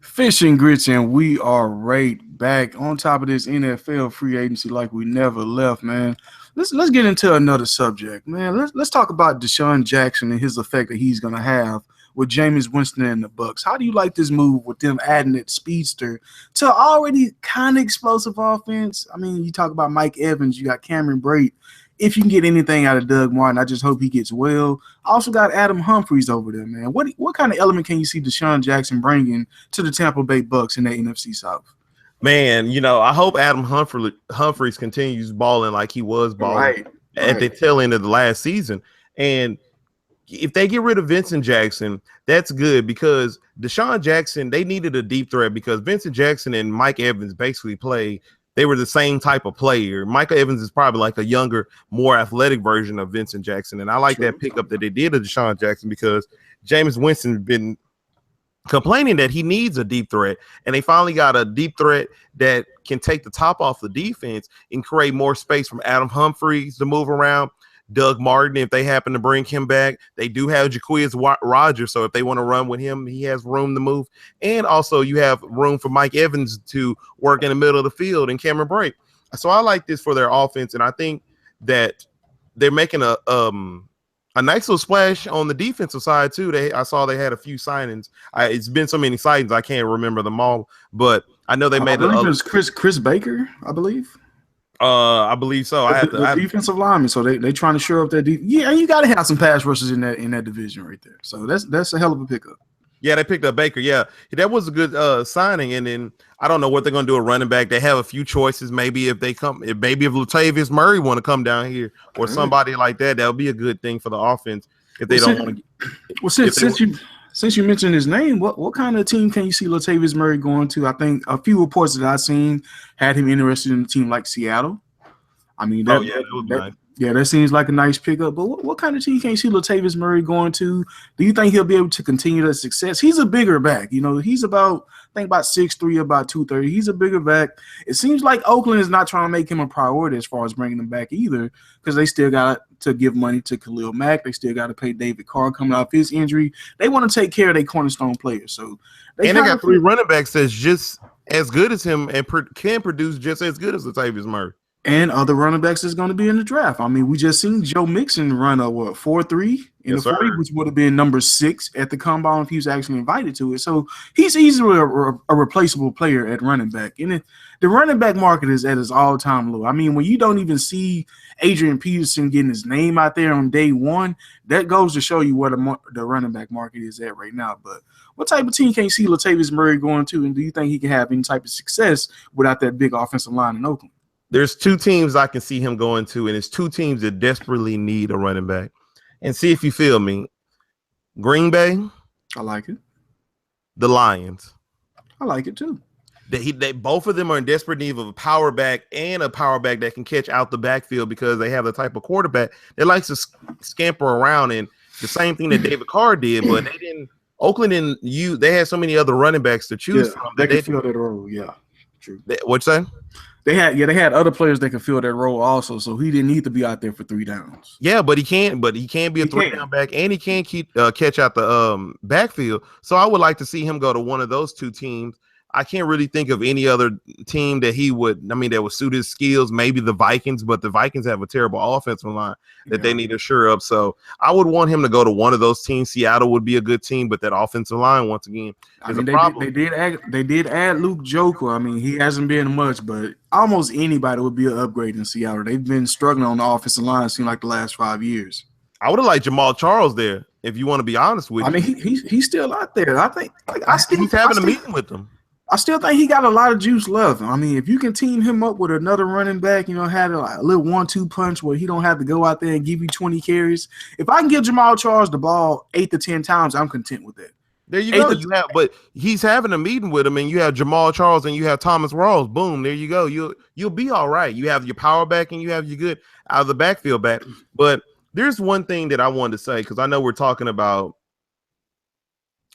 Fishing grits, and we are right back on top of this NFL free agency like we never left, man. Let's get into another subject, man. Let's talk about Deshaun Jackson and his effect that he's gonna have with Jameis Winston and the Bucks. How do you like this move with them adding that speedster to already kind of explosive offense? I mean, you talk about Mike Evans, you got Cameron Brate. If you can get anything out of Doug Martin, I just hope he gets well. I also got Adam Humphries over there, man. What kind of element can you see Deshaun Jackson bringing to the Tampa Bay Bucks in the NFC South? Man, I hope Adam Humphries continues balling like he was balling at the tail end of the last season. And if they get rid of Vincent Jackson, that's good because Deshaun Jackson, they needed a deep threat because Vincent Jackson and Mike Evans basically they were the same type of player. Michael Evans is probably like a younger, more athletic version of Vincent Jackson. And I like that pickup that they did of Deshaun Jackson because Jameis Winston has been complaining that he needs a deep threat. And they finally got a deep threat that can take the top off the defense and create more space from Adam Humphries to move around. Doug Martin, if they happen to bring him back, they do have Jacquizz Rodgers. So if they want to run with him, he has room to move. And also you have room for Mike Evans to work in the middle of the field and Cameron Brate. So I like this for their offense. And I think that they're making a nice little splash on the defensive side too. I saw they had a few signings. It's been so many signings, I can't remember them all, but I know they made it. It was Chris Baker, I believe. I believe so. The defensive lineman, so they trying to shore up that defense. Yeah, you got to have some pass rushers in that division right there. So that's a hell of a pickup. Yeah, they picked up Baker. Yeah, that was a good signing. And then I don't know what they're going to do at running back. They have a few choices. Maybe if Latavius Murray want to come down here or somebody like that, that would be a good thing for the offense. If they don't want to. Well, since you mentioned his name, what kind of team can you see Latavius Murray going to? I think a few reports that I've seen had him interested in a team like Seattle. I mean, that would be nice. Yeah, that seems like a nice pickup. But what kind of team can you see Latavius Murray going to? Do you think he'll be able to continue that success? He's a bigger back. He's about 6'3", about 230. He's a bigger back. It seems like Oakland is not trying to make him a priority as far as bringing him back either because they still got to give money to Khalil Mack. They still got to pay David Carr coming off his injury. They want to take care of their cornerstone players. So they got three running backs that's just as good as him and can produce just as good as Latavius Murray. And other running backs is going to be in the draft. I mean, we just seen Joe Mixon run a 4.3 in the 40, which would have been number 6 at the combine if he was actually invited to it. So he's easily a replaceable player at running back. And the running back market is at its all-time low. I mean, when you don't even see Adrian Peterson getting his name out there on day one, that goes to show you where the running back market is at right now. But what type of team can you see Latavius Murray going to, and do you think he can have any type of success without that big offensive line in Oakland? There's 2 teams I can see him going to, and it's 2 teams that desperately need a running back. And see if you feel me. Green Bay. I like it. The Lions. I like it too. They both of them are in desperate need of a power back and a power back that can catch out the backfield because they have the type of quarterback that likes to scamper around, and the same thing that David Carr did, but they didn't. Oakland and they had so many other running backs to choose from. They can fill that role. Yeah, true. What's that? They had other players that could fill that role also, so he didn't need to be out there for 3 downs. Yeah, but he can't be a 3-down back, and he can't catch out the backfield. So I would like to see him go to one of those 2 teams. I can't really think of any other team that that would suit his skills. Maybe the Vikings, but the Vikings have a terrible offensive line that they need to shore up. So I would want him to go to one of those teams. Seattle would be a good team, but that offensive line, once again, is a problem. They did add Luke Joker. I mean, he hasn't been much, but almost anybody would be an upgrade in Seattle. They've been struggling on the offensive line, it seems like the last 5 years. I would have liked Jamal Charles there, if you want to be honest with me. I mean, he's still out there. I think he's having a meeting with them. I still think he got a lot of juice left. I mean, if you can team him up with another running back, have a little 1-2 punch where he don't have to go out there and give you 20 carries. If I can give Jamal Charles the ball 8 to 10 times, I'm content with that. There you go. But he's having a meeting with him, and you have Jamal Charles and you have Thomas Rawls. Boom, there you go. You'll be all right. You have your power back and you have your good out of the backfield back. But there's one thing that I wanted to say, because I know we're talking about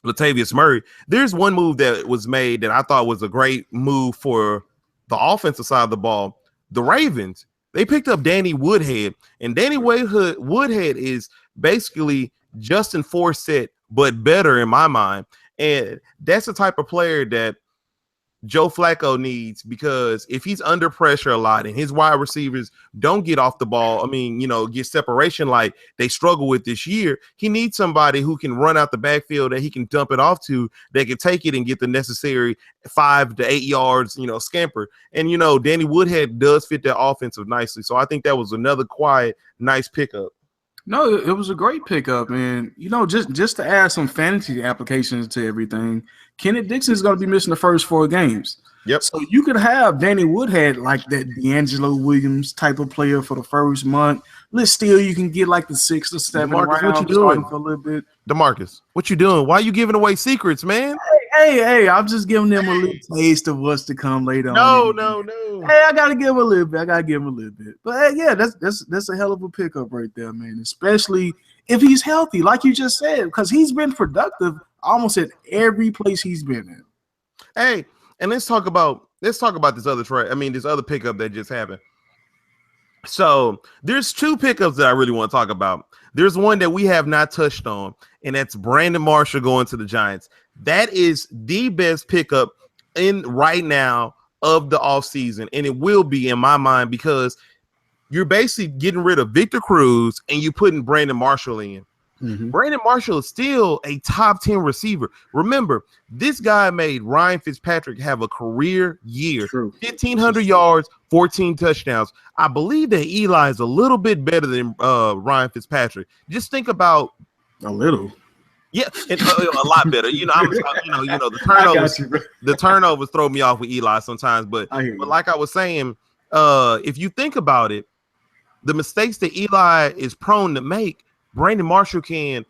Latavius Murray. There's one move that was made that I thought was a great move for the offensive side of the ball. The Ravens, they picked up Danny Woodhead, and Danny Woodhead is basically Justin Forsett, but better in my mind. And that's the type of player that Joe Flacco needs, because if he's under pressure a lot and his wide receivers don't get off the ball, get separation like they struggle with this year, he needs somebody who can run out the backfield that he can dump it off to, that can take it and get the necessary 5 to 8 yards, scamper. And, Danny Woodhead does fit that offensive nicely. So I think that was another quiet, nice pickup. No, it was a great pickup, and just to add some fantasy applications to everything, Kenneth Dixon is going to be missing the first 4 games. Yep. So you could have Danny Woodhead like that D'Angelo Williams type of player for the first month. Still, you can get like the 6th or 7th DeMarcus, round what you doing for a little bit. DeMarcus, what you doing? Why are you giving away secrets, man? Hey, I'm just giving them a little taste of what's to come later on. No. Hey, I gotta give him a little bit. But hey, yeah, that's a hell of a pickup right there, man. Especially if he's healthy, like you just said, because he's been productive almost at every place he's been in. Hey, and let's talk about this other this other pickup that just happened. So there's 2 pickups that I really want to talk about. There's one that we have not touched on, and that's Brandon Marshall going to the Giants. That is the best pickup in right now of the offseason, and it will be in my mind, because you're basically getting rid of Victor Cruz and you're putting Brandon Marshall in. Mm-hmm. Brandon Marshall is still a top 10 receiver. Remember, this guy made Ryan Fitzpatrick have a career year. True. 1,500 yards, 14 touchdowns. I believe that Eli is a little bit better than Ryan Fitzpatrick. Just think about a little. Yeah, and, a lot better. The turnovers throw me off with Eli sometimes. But like I was saying, if you think about it, the mistakes that Eli is prone to make, Brandon Marshall can,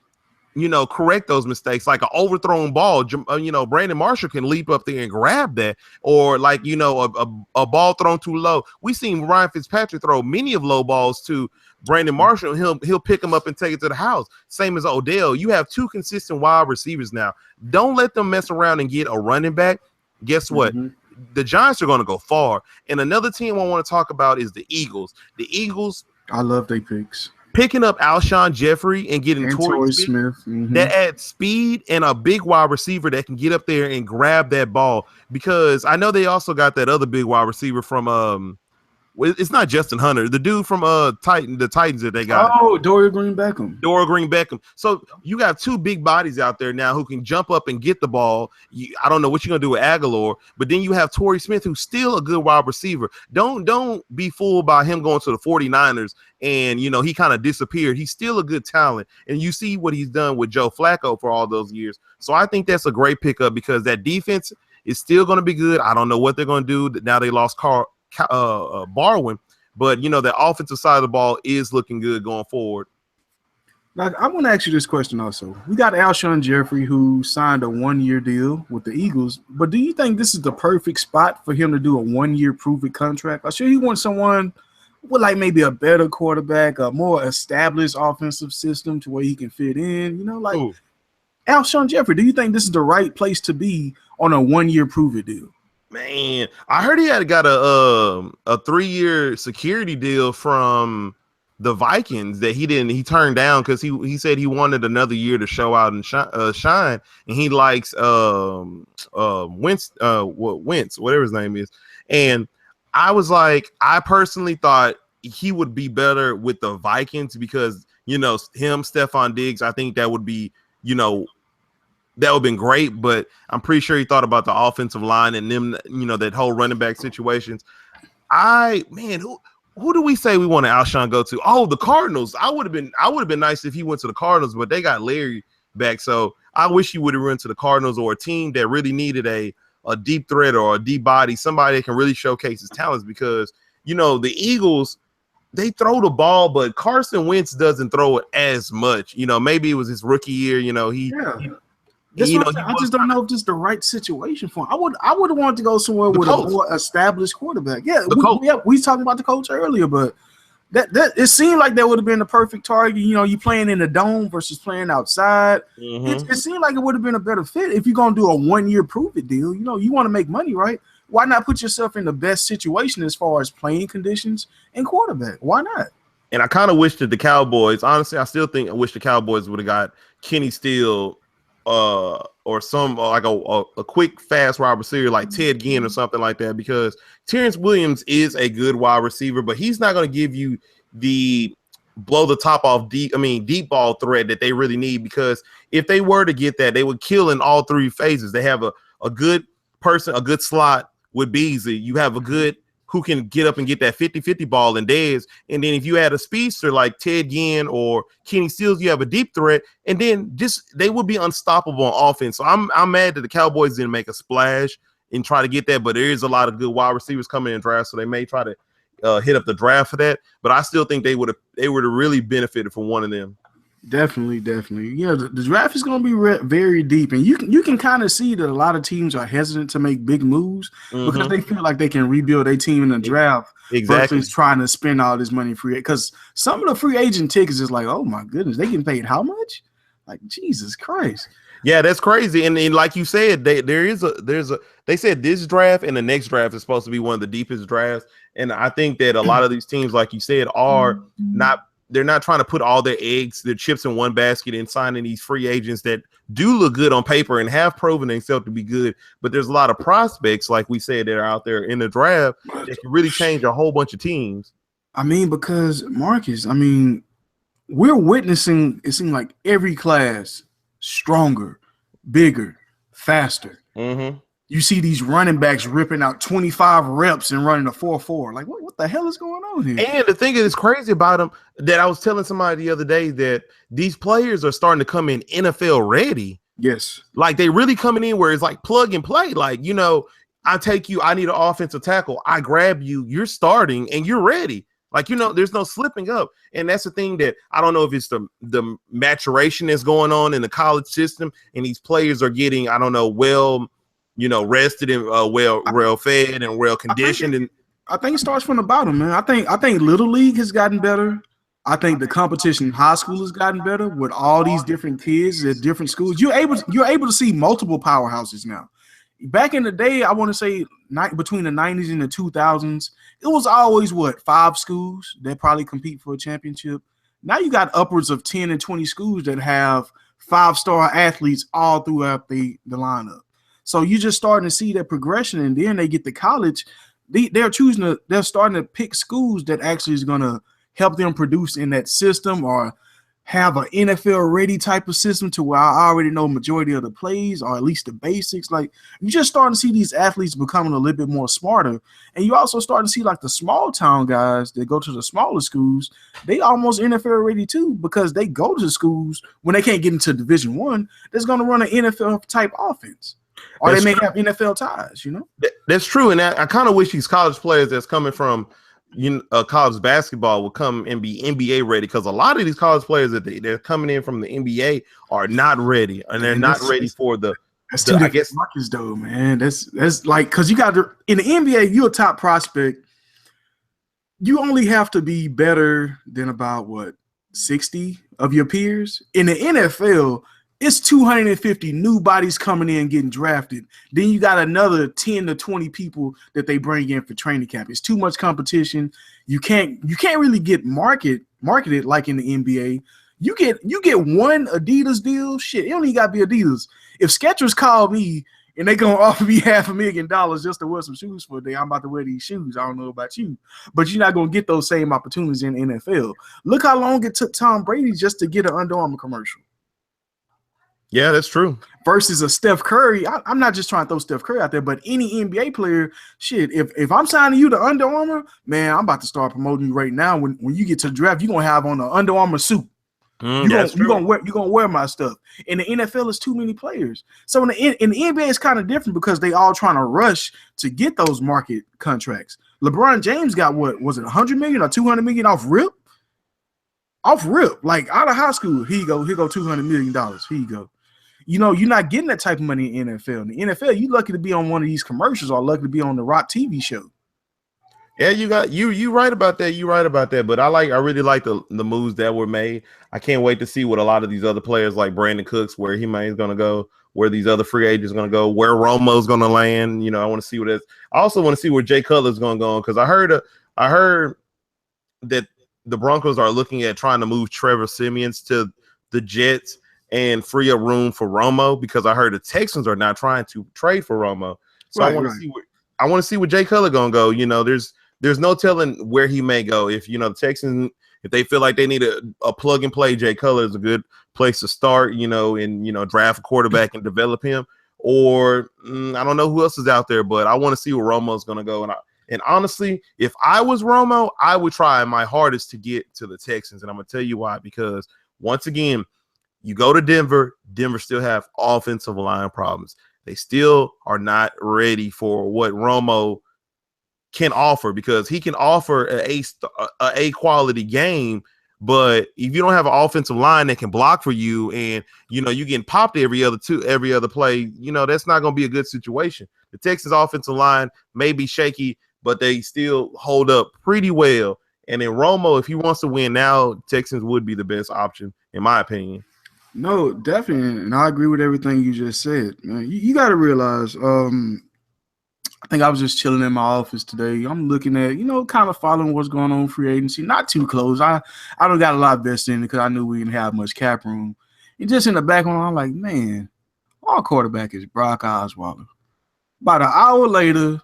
correct those mistakes. Like an overthrown ball, Brandon Marshall can leap up there and grab that, or like a ball thrown too low. We seen Ryan Fitzpatrick throw many of low balls to Brandon Marshall. He'll pick him up and take it to the house. Same as Odell. You have 2 consistent wide receivers now. Don't let them mess around and get a running back. Guess what? Mm-hmm. The Giants are going to go far. And another team I want to talk about is the Eagles. The Eagles, I love their picks. Picking up Alshon Jeffrey and getting Torrey Smith. Mm-hmm. That adds speed and a big wide receiver that can get up there and grab that ball. Because I know they also got that other big wide receiver from it's not Justin Hunter, the dude from the Titans that they got. Oh, Dorian Green-Beckham. So you got 2 big bodies out there now who can jump up and get the ball. I don't know what you're gonna do with Aguilar, but then you have Torrey Smith, who's still a good wide receiver. Don't be fooled by him going to the 49ers and he kind of disappeared. He's still a good talent, and you see what he's done with Joe Flacco for all those years. So I think that's a great pickup, because that defense is still going to be good. I don't know what they're going to do now. They lost Barwin, but the offensive side of the ball is looking good going forward. Like, I want to ask you this question also. We got Alshon Jeffrey, who signed a 1-year deal with the Eagles, but do you think this is the perfect spot for him to do a 1-year prove-it contract? I'm sure he wants someone with like maybe a better quarterback, a more established offensive system to where he can fit in. Ooh. Alshon Jeffrey, do you think this is the right place to be on a 1-year prove-it deal? Man, I heard he had got a 3-year security deal from the Vikings that he turned down, because he said he wanted another year to show out and shine, and he likes Wentz, whatever his name is. And I was like, I personally thought he would be better with the Vikings, because him, Stephon Diggs, I think that would be that would have been great, but I'm pretty sure he thought about the offensive line and them, that whole running back situations. Who do we say we want to Alshon go to? Oh, the Cardinals. I would have been nice if he went to the Cardinals, but they got Larry back. So I wish he would have run to the Cardinals, or a team that really needed a deep threat or a deep body, somebody that can really showcase his talents, because, the Eagles, they throw the ball, but Carson Wentz doesn't throw it as much. Maybe it was his rookie year. I just don't know if this is the right situation for him. I would have wanted to go somewhere with a more established quarterback. Yeah, we talked about the coach earlier, but that it seemed like that would have been the perfect target. You playing in the dome versus playing outside. Mm-hmm. It seemed like it would have been a better fit if you're gonna do a 1-year prove-it deal. You want to make money, right? Why not put yourself in the best situation as far as playing conditions and quarterback? Why not? And I kind of wish that the Cowboys, honestly, I wish the Cowboys would have got Kenny Steele or or some like a quick, fast wide receiver like Ted Ginn or something like that, because Terrence Williams is a good wide receiver, but he's not going to give you the blow the top off deep ball threat that they really need, because if they were to get that, they would kill in all three phases. They have a good person, a good slot with Beasley. You have a good who can get up and get that 50-50 ball in Dez. And then if you add a speedster like Ted Ginn or Kenny Stills, you have a deep threat. And then just they would be unstoppable on offense. So I'm mad that the Cowboys didn't make a splash and try to get that. But there is a lot of good wide receivers coming in draft, so they may try to hit up the draft for that. But I still think they would have really benefited from one of them. Definitely. Yeah, the draft is going to be very deep, and you can kind of see that a lot of teams are hesitant to make big moves because they feel like they can rebuild their team in the draft versus trying to spend all this money free. Because some of the free agent tickets is like, oh my goodness, they getting paid how much? Like Jesus Christ. Yeah, that's crazy. And like you said, they said this draft and the next draft is supposed to be one of the deepest drafts. And I think that a lot of these teams, like you said, are they're not trying to put all their chips in one basket and signing these free agents that do look good on paper and have proven themselves to be good. But there's a lot of prospects, like we said, that are out there in the draft that can really change a whole bunch of teams. I mean, because Marcus, we're witnessing, it seems like every class stronger, bigger, faster. You see these running backs ripping out 25 reps and running a 4.4. Like, what the hell is going on here? And the thing that's crazy about them, that I was telling somebody the other day, that these players are starting to come in NFL ready. Yes. Like, they really coming in where it's like plug and play. Like, I take you, I need an offensive tackle. I grab you, you're starting, and you're ready. Like, there's no slipping up. And that's the thing that I don't know if it's the maturation that's going on in the college system, and these players are getting, I don't know, rested and well fed and well conditioned. I think it starts from the bottom, man. I think Little League has gotten better. I think the competition in high school has gotten better with all these different kids at different schools. You're able to see multiple powerhouses now. Back in the day, I want to say between the 90s and the 2000s, it was always 5 schools that probably compete for a championship. Now you got upwards of 10 and 20 schools that have 5-star athletes all throughout the lineup. So you're just starting to see that progression, and then they get to college. They're starting to pick schools that actually is going to help them produce in that system, or have an NFL ready type of system to where I already know majority of the plays, or at least the basics. Like, you're just starting to see these athletes becoming a little bit more smarter. And you also starting to see like the small town guys that go to the smaller schools, they almost NFL ready too, because they go to schools when they can't get into Division I, that's going to run an NFL type offense. Or they may have NFL ties, That's true. And I kind of wish these college players that's coming from college basketball would come and be NBA ready, because a lot of these college players that they're coming in from the NBA are not ready, and they're not ready for the. That's two different markets, though, man. That's like, because you got to, in the NBA, you're a top prospect. You only have to be better than about 60 of your peers. In the NFL, it's 250 new bodies coming in getting drafted. Then you got another 10 to 20 people that they bring in for training camp. It's too much competition. You can't really get marketed like in the NBA. You get one Adidas deal. Shit, it don't even gotta be Adidas. If Skechers call me and they gonna offer me $500,000 just to wear some shoes for a day, I'm about to wear these shoes. I don't know about you, but you're not gonna get those same opportunities in the NFL. Look how long it took Tom Brady just to get an Under Armour commercial. Yeah, that's true. Versus a Steph Curry. I'm not just trying to throw Steph Curry out there, but any NBA player, shit, if I'm signing you to Under Armour, man, I'm about to start promoting you right now. When you get to the draft, you're going to have on an Under Armour suit. You're gonna wear my stuff. In the NFL, it's too many players. So in the NBA, it's kind of different because they all trying to rush to get those market contracts. LeBron James got was it $100 million or $200 million off rip? Off rip, like out of high school. Here you go $200 million. Here you go. You're not getting that type of money in the NFL. In the NFL, you're lucky to be on one of these commercials or lucky to be on the Rock TV show. Yeah, you right about that. You're right about that. But I really like the moves that were made. I can't wait to see what a lot of these other players like Brandon Cooks, where he is going to go, where these other free agents are going to go, where Romo's going to land. I want to see what it is. I also want to see where Jay Cutler's going to go, because I heard that the Broncos are looking at trying to move Trevor Siemian to the Jets. and free up room for Romo, because I heard the Texans are not trying to trade for Romo. So I want to see where Jay Cutler gonna go. There's no telling where he may go. If the Texans, if they feel like they need a plug and play, Jay Cutler is a good place to start. And draft a quarterback and develop him. Or I don't know who else is out there, but I want to see where Romo's gonna go. And honestly, if I was Romo, I would try my hardest to get to the Texans. And I'm gonna tell you why. Because once again, you go to Denver. Denver still have offensive line problems. They still are not ready for what Romo can offer, because he can offer a quality game, but if you don't have an offensive line that can block for you, and you getting popped every other play, that's not going to be a good situation. The Texans offensive line may be shaky, but they still hold up pretty well. And then Romo, if he wants to win now, Texans would be the best option, in my opinion. No, definitely, and I agree with everything you just said, man. You got to realize, I think I was just chilling in my office today. I'm looking at, kind of following what's going on in free agency. Not too close. I don't got a lot vested in it because I knew we didn't have much cap room. And just in the background, I'm like, man, our quarterback is Brock Osweiler. About an hour later,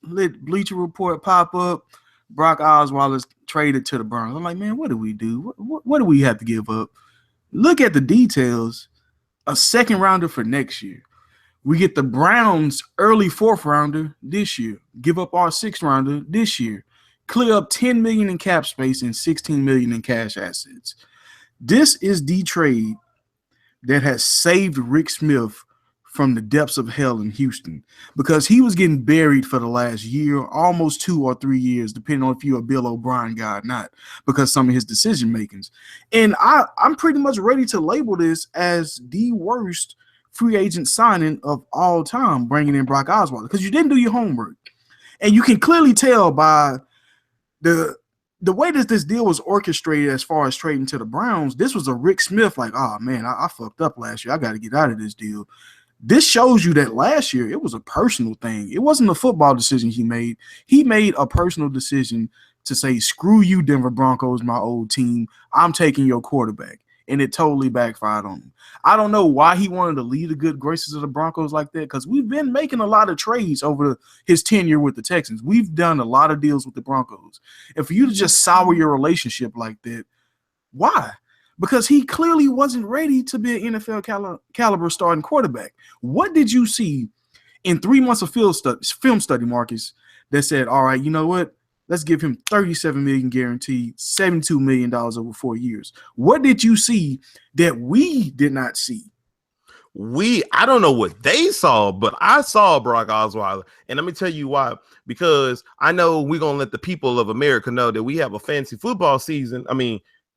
let Bleacher Report pop up. Brock Osweiler's traded to the Browns. I'm like, man, what do we do? What do we have to give up? Look at the details. A second rounder for next year. We get the Browns early fourth rounder this year. Give up our sixth rounder this year. Clear up $10 million in cap space and $16 million in cash assets. This is the trade that has saved Rick Smith from the depths of hell in Houston, because he was getting buried for the last year, almost 2 or 3 years, depending on if you're a Bill O'Brien guy or not, because some of his decision makings. And I'm pretty much ready to label this as the worst free agent signing of all time, bringing in Brock Osweiler, because you didn't do your homework. And you can clearly tell by the way that this deal was orchestrated as far as trading to the Browns. This was a Rick Smith, like, oh, man, I fucked up last year. I got to get out of this deal. This shows you that last year it was a personal thing. It wasn't a football decision he made. He made a personal decision to say, screw you, Denver Broncos, my old team. I'm taking your quarterback. And it totally backfired on him. I don't know why he wanted to leave the good graces of the Broncos like that, because we've been making a lot of trades over his tenure with the Texans. We've done a lot of deals with the Broncos. And for you to just sour your relationship like that, why? Because he clearly wasn't ready to be an NFL caliber starting quarterback. What did you see in 3 months of film study, Marcus, that said, all right, you know what? Let's give him $37 million guaranteed, $72 million over 4 years. What did you see that we did not see? I don't know what they saw, but I saw Brock Osweiler. And let me tell you why. Because I know we're going to let the people of America know that we have a fantasy football season.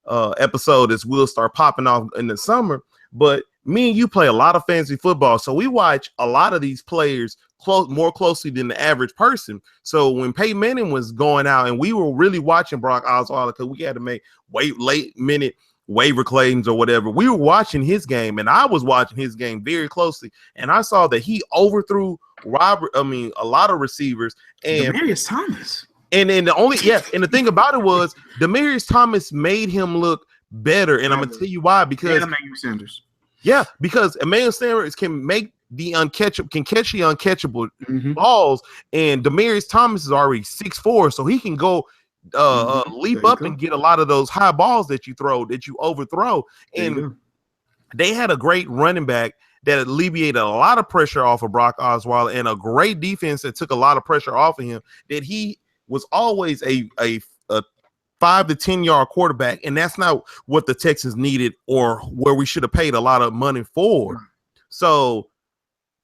Episode as will start popping off in the summer. But me and you play a lot of fantasy football, so we watch a lot of these players more closely than the average person. So when Peyton Manning was going out, and we were really watching Brock Osweiler because we had to make late minute waiver claims or whatever, we were watching his game, and I was watching his game very closely, and I saw that he overthrew a lot of receivers and Demaryius Thomas. And then and the thing about it was Demaryius Thomas made him look better, and I'm gonna tell you why. Because Emmanuel Sanders. Yeah, because Emmanuel Sanders can catch the uncatchable balls, and Demaryius Thomas is already 6'4", so he can go leap up and get a lot of those high balls that you overthrow. And they had a great running back that alleviated a lot of pressure off of Brock Osweiler, and a great defense that took a lot of pressure off of him. That he was always a 5 to 10 yard quarterback, and that's not what the Texans needed or where we should have paid a lot of money for. So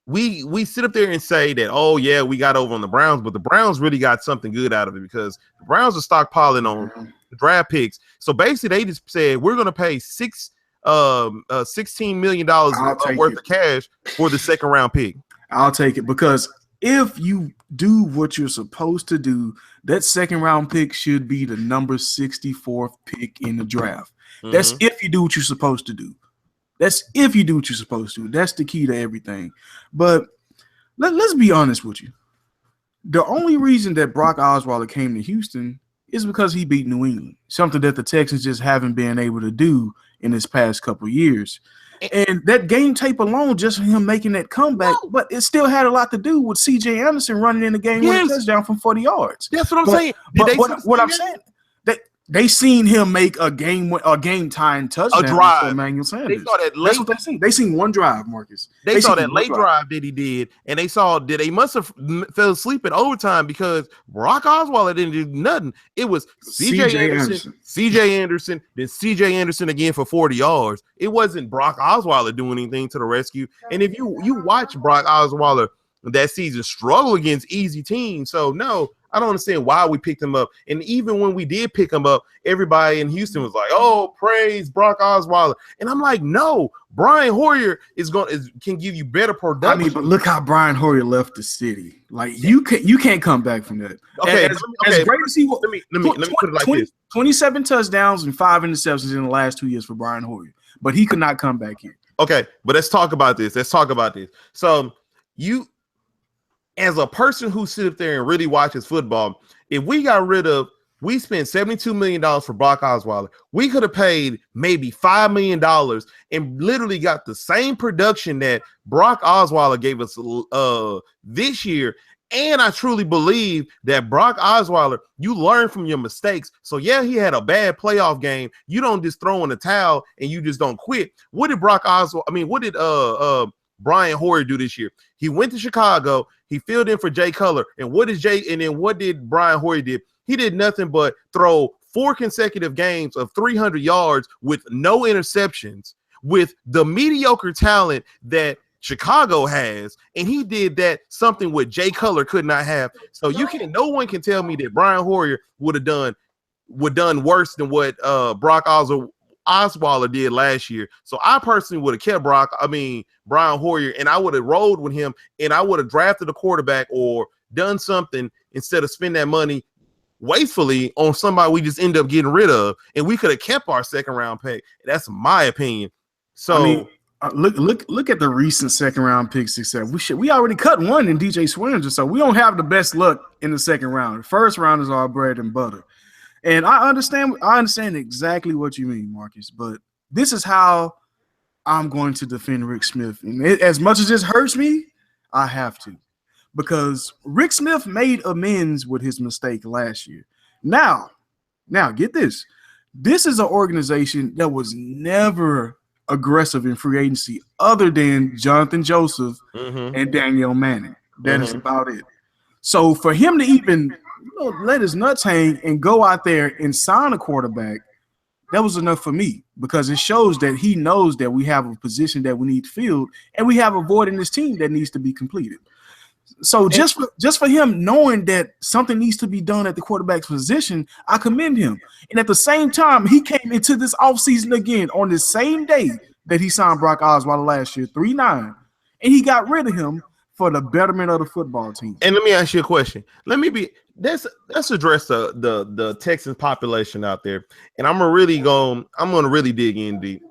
we sit up there and say that, oh yeah, we got over on the Browns, but the Browns really got something good out of it, because the Browns are stockpiling on draft picks. So basically they just said, we're going to pay $16 million worth of cash for the second round pick. I'll take it, because if you do what you're supposed to do, that second round pick should be the number 64th pick in the draft. That's if you do what you're supposed to do. That's if you do what you're supposed to. That's the key to everything. But let's be honest with you. The only reason that Brock Osweiler came to Houston is because he beat New England, something that the Texans just haven't been able to do in this past couple of years. And that game tape alone, just for him making that comeback, but it still had a lot to do with C.J. Anderson running in the game with a touchdown from 40 yards. That's what I'm saying. But what I'm saying, they seen him make a game tying touchdown. A drive. For Emmanuel Sanders. They saw that late. That's what they seen. They seen one drive, Marcus. They saw that late drive that he did, and they saw that they must have fell asleep in overtime because Brock Osweiler didn't do nothing. It was C.J. Anderson, then C.J. Anderson again for 40 yards. It wasn't Brock Osweiler doing anything to the rescue. And if you watch Brock Osweiler that season struggle against easy teams, so no. I don't understand why we picked him up. And even when we did pick him up, everybody in Houston was like, oh, praise Brock Osweiler. And I'm like, no, Brian Hoyer can give you better production. I mean, but look how Brian Hoyer left the city. Like you can't come back from that. Okay, as great as he was, let me put it like this. 27 touchdowns and 5 interceptions in the last 2 years for Brian Hoyer. But he could not come back here. Okay, but let's talk about this. So as a person who sits up there and really watches football, if we spent $72 million for Brock Osweiler, we could have paid maybe $5 million and literally got the same production that Brock Osweiler gave us this year. And I truly believe that Brock Osweiler, you learn from your mistakes. So yeah, he had a bad playoff game. You don't just throw in the towel and you just don't quit. What did Brian Hoyer do this year? He went to Chicago. He filled in for Jay Cutler. And what did Brian Hoyer did? He did nothing but throw 4 consecutive games of 300 yards with no interceptions with the mediocre talent that Chicago has. And he did that something what Jay Cutler could not have. So no one can tell me that Brian Hoyer would have done worse than what Brock Osweiler did last year. So I personally would have kept Brian Hoyer, and I would have rolled with him, and I would have drafted a quarterback or done something instead of spend that money wastefully on somebody we just end up getting rid of, and we could have kept our second round pick. That's my opinion. So look at the recent second round pick success. We already cut one in DJ Swearinger, so we don't have the best luck in the second round. The first round is our bread and butter. And I understand exactly what you mean, Marcus, but this is how I'm going to defend Rick Smith. And as much as this hurts me, I have to. Because Rick Smith made amends with his mistake last year. Now get this. This is an organization that was never aggressive in free agency other than Jonathan Joseph and Daniel Manning. That is about it. So for him to even let his nuts hang and go out there and sign a quarterback, that was enough for me, because it shows that he knows that we have a position that we need filled and we have a void in this team that needs to be completed. So just for him knowing that something needs to be done at the quarterback position, I commend him. And at the same time, he came into this offseason again on the same day that he signed Brock Osweiler last year, 3-9, and he got rid of him for the betterment of the football team. And let me ask you a question. Let's address the Texans population out there. And I'm gonna really dig in deep.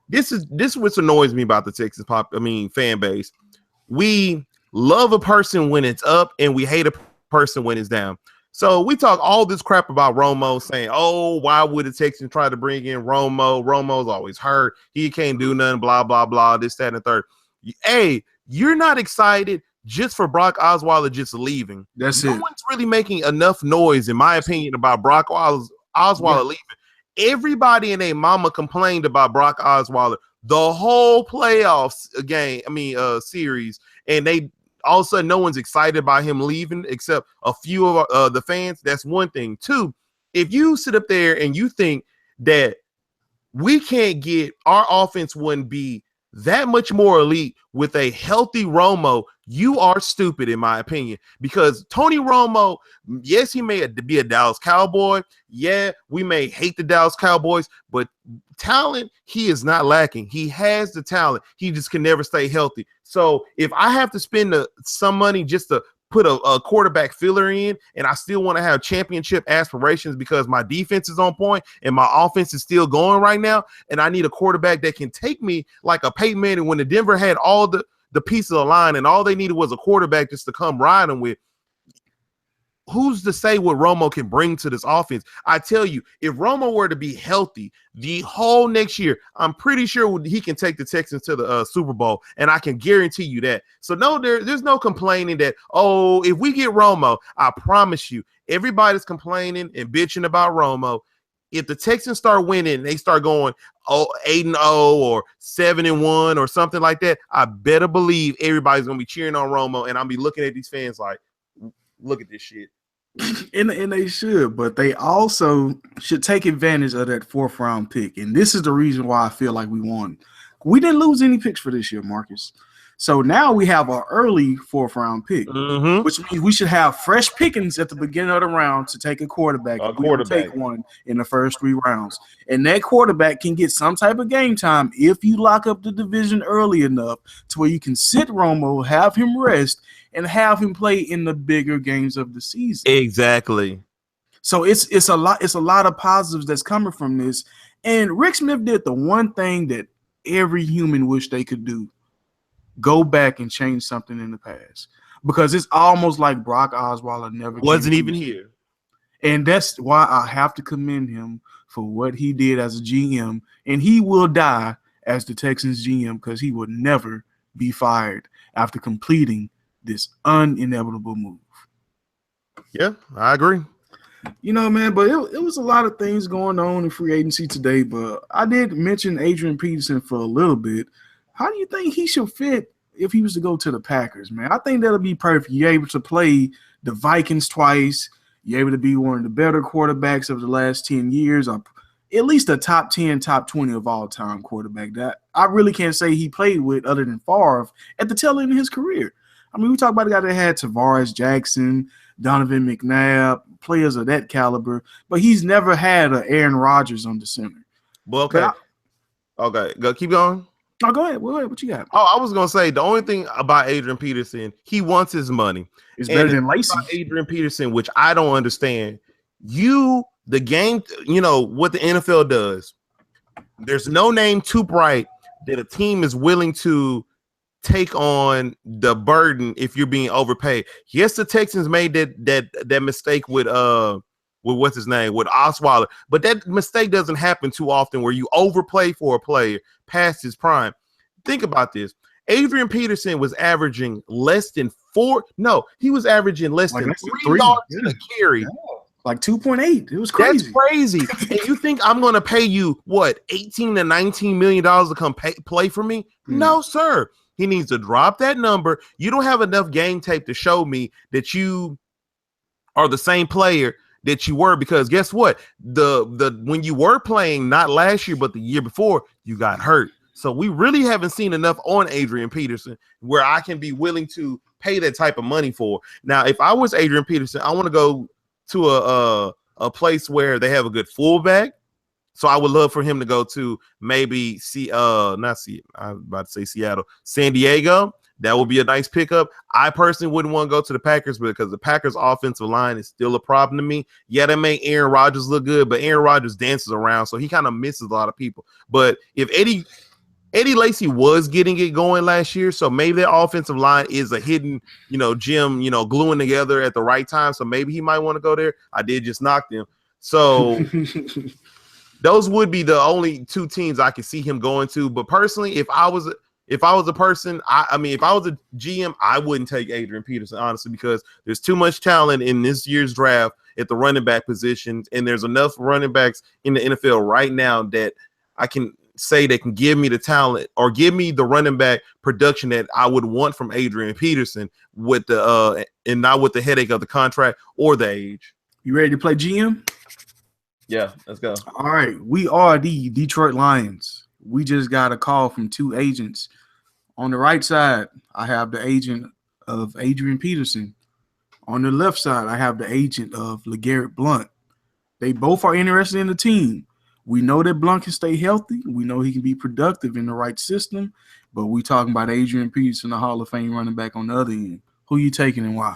This is what annoys me about the Texas fan base. We love a person when it's up and we hate a person when it's down. So we talk all this crap about Romo, saying, oh, why would the Texans try to bring in Romo? Romo's always hurt. He can't do nothing, blah, blah, blah, this, that, and the third. Hey, you're not excited just for Brock Osweiler just leaving. That's no it. One's really making enough noise, in my opinion, about Brock Osweiler leaving. Everybody and their mama complained about Brock Osweiler the whole playoffs series, and they all of a sudden no one's excited about him leaving except a few of the fans. That's one thing. Two, if you sit up there and you think that we can't get our offense wouldn't be that much more elite with a healthy Romo, you are stupid, in my opinion, because Tony Romo, yes, he may be a Dallas Cowboy. Yeah, we may hate the Dallas Cowboys, but talent, he is not lacking. He has the talent. He just can never stay healthy. So if I have to spend some money just to put a quarterback filler in, and I still want to have championship aspirations because my defense is on point and my offense is still going right now, and I need a quarterback that can take me like a Peyton Manning when the Denver had all the pieces of the line and all they needed was a quarterback just to come riding with. who's to say what Romo can bring to this offense? I tell you, if Romo were to be healthy the whole next year, I'm pretty sure he can take the Texans to the Super Bowl, and I can guarantee you that. So no, there's no complaining that, oh, if we get Romo, I promise you, everybody's complaining and bitching about Romo. If the Texans start winning and they start going 8-0 or 7-1 or something like that, I better believe everybody's gonna be cheering on Romo, and I'll be looking at these fans like, look at this shit. And they should, but they also should take advantage of that 4th round pick. And this is the reason why I feel like we won. We didn't lose any picks for this year, Marcus. So now we have an early 4th round pick, which means we should have fresh pickings at the beginning of the round to take a quarterback. Take one in the first 3 rounds. And that quarterback can get some type of game time if you lock up the division early enough to where you can sit Romo, have him rest, and have him play in the bigger games of the season. Exactly. So it's a lot of positives that's coming from this. And Rick Smith did the one thing that every human wish they could do. Go back and change something in the past, because it's almost like Brock Osweiler never wasn't even here. And that's why I have to commend him for what he did as a GM. And he will die as the Texans GM because he will never be fired after completing this inevitable move. Yeah, I agree. You know, man, but it was a lot of things going on in free agency today, but I did mention Adrian Peterson for a little bit. How do you think he should fit if he was to go to the Packers, man? I think that'll be perfect. You're able to play the Vikings twice. You're able to be one of the better quarterbacks of the last 10 years, or at least a top 10, top 20 of all-time quarterback that I really can't say he played with other than Favre at the tail end of his career. I mean, we talk about a guy that had Tavares Jackson, Donovan McNabb, players of that caliber, but he's never had an Aaron Rodgers on the center. Well, okay. Go keep going. Oh, go ahead. What you got? Oh, I was gonna say the only thing about Adrian Peterson, he wants his money. It's better than Lacy. Adrian Peterson, which I don't understand. The game, you know what the NFL does. There's no name too bright that a team is willing to take on the burden if you're being overpaid. Yes, the Texans made that mistake with what's his name, with Osweiler, but that mistake doesn't happen too often where you overplay for a player past his prime. Think about this. Adrian Peterson was averaging less than he was averaging less than 3 yards in a carry. Yeah. Like 2.8. It was crazy. That's crazy. And you think I'm going to pay you, what, 18 to 19 million dollars to come play for me? No, sir. He needs to drop that number. You don't have enough game tape to show me that you are the same player that you were, because guess what? The when you were playing, not last year, but the year before, you got hurt. So we really haven't seen enough on Adrian Peterson where I can be willing to pay that type of money for. Now, if I was Adrian Peterson, I want to go to a place where they have a good fullback. So I would love for him to go to maybe I'm about to say Seattle, San Diego. That would be a nice pickup. I personally wouldn't want to go to the Packers because the Packers offensive line is still a problem to me. Yeah, they make Aaron Rodgers look good, but Aaron Rodgers dances around, so he kind of misses a lot of people. But if Eddie Lacy was getting it going last year, so maybe their offensive line is a hidden, gem, gluing together at the right time. So maybe he might want to go there. I did just knock them. So those would be the only 2 teams I could see him going to. But personally, if I was a person, if I was a GM, I wouldn't take Adrian Peterson, honestly, because there's too much talent in this year's draft at the running back position, and there's enough running backs in the NFL right now that I can say they can give me the talent or give me the running back production that I would want from Adrian Peterson with and not with the headache of the contract or the age. You ready to play GM? Yeah, let's go. All right, we are the Detroit Lions. We just got a call from 2 agents. On the right side, I have the agent of Adrian Peterson. On the left side, I have the agent of LeGarrette Blount. They both are interested in the team. We know that Blount can stay healthy. We know he can be productive in the right system. But we talking about Adrian Peterson, the Hall of Fame running back on the other end. Who you taking and why?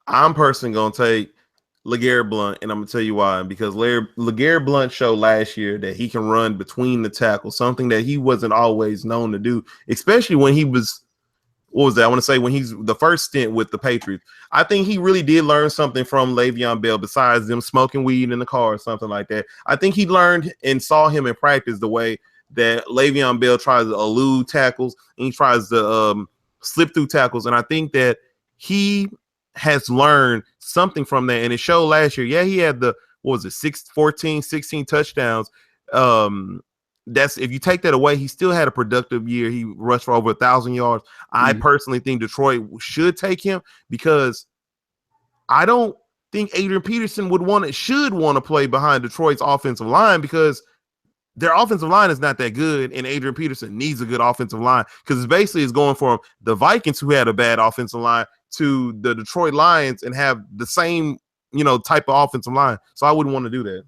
I'm personally going to take LeGarrette Blount, and I'm going to tell you why. Because LeGarrette Blount showed last year that he can run between the tackles, something that he wasn't always known to do, especially when he was what was that? I want to say when he's the first stint with the Patriots, I think he really did learn something from Le'Veon Bell besides them smoking weed in the car or something like that. I think he learned and saw him in practice the way that Le'Veon Bell tries to elude tackles and he tries to slip through tackles. And I think that he has learned something from that. And it showed last year. Yeah, he had the, 16 touchdowns. That's if you take that away, he still had a productive year. He rushed for over 1,000 yards. I personally think Detroit should take him because I don't think Adrian Peterson should want to play behind Detroit's offensive line because their offensive line is not that good, and Adrian Peterson needs a good offensive line because it's going from the Vikings, who had a bad offensive line, to the Detroit Lions and have the same, type of offensive line. So I wouldn't want to do that.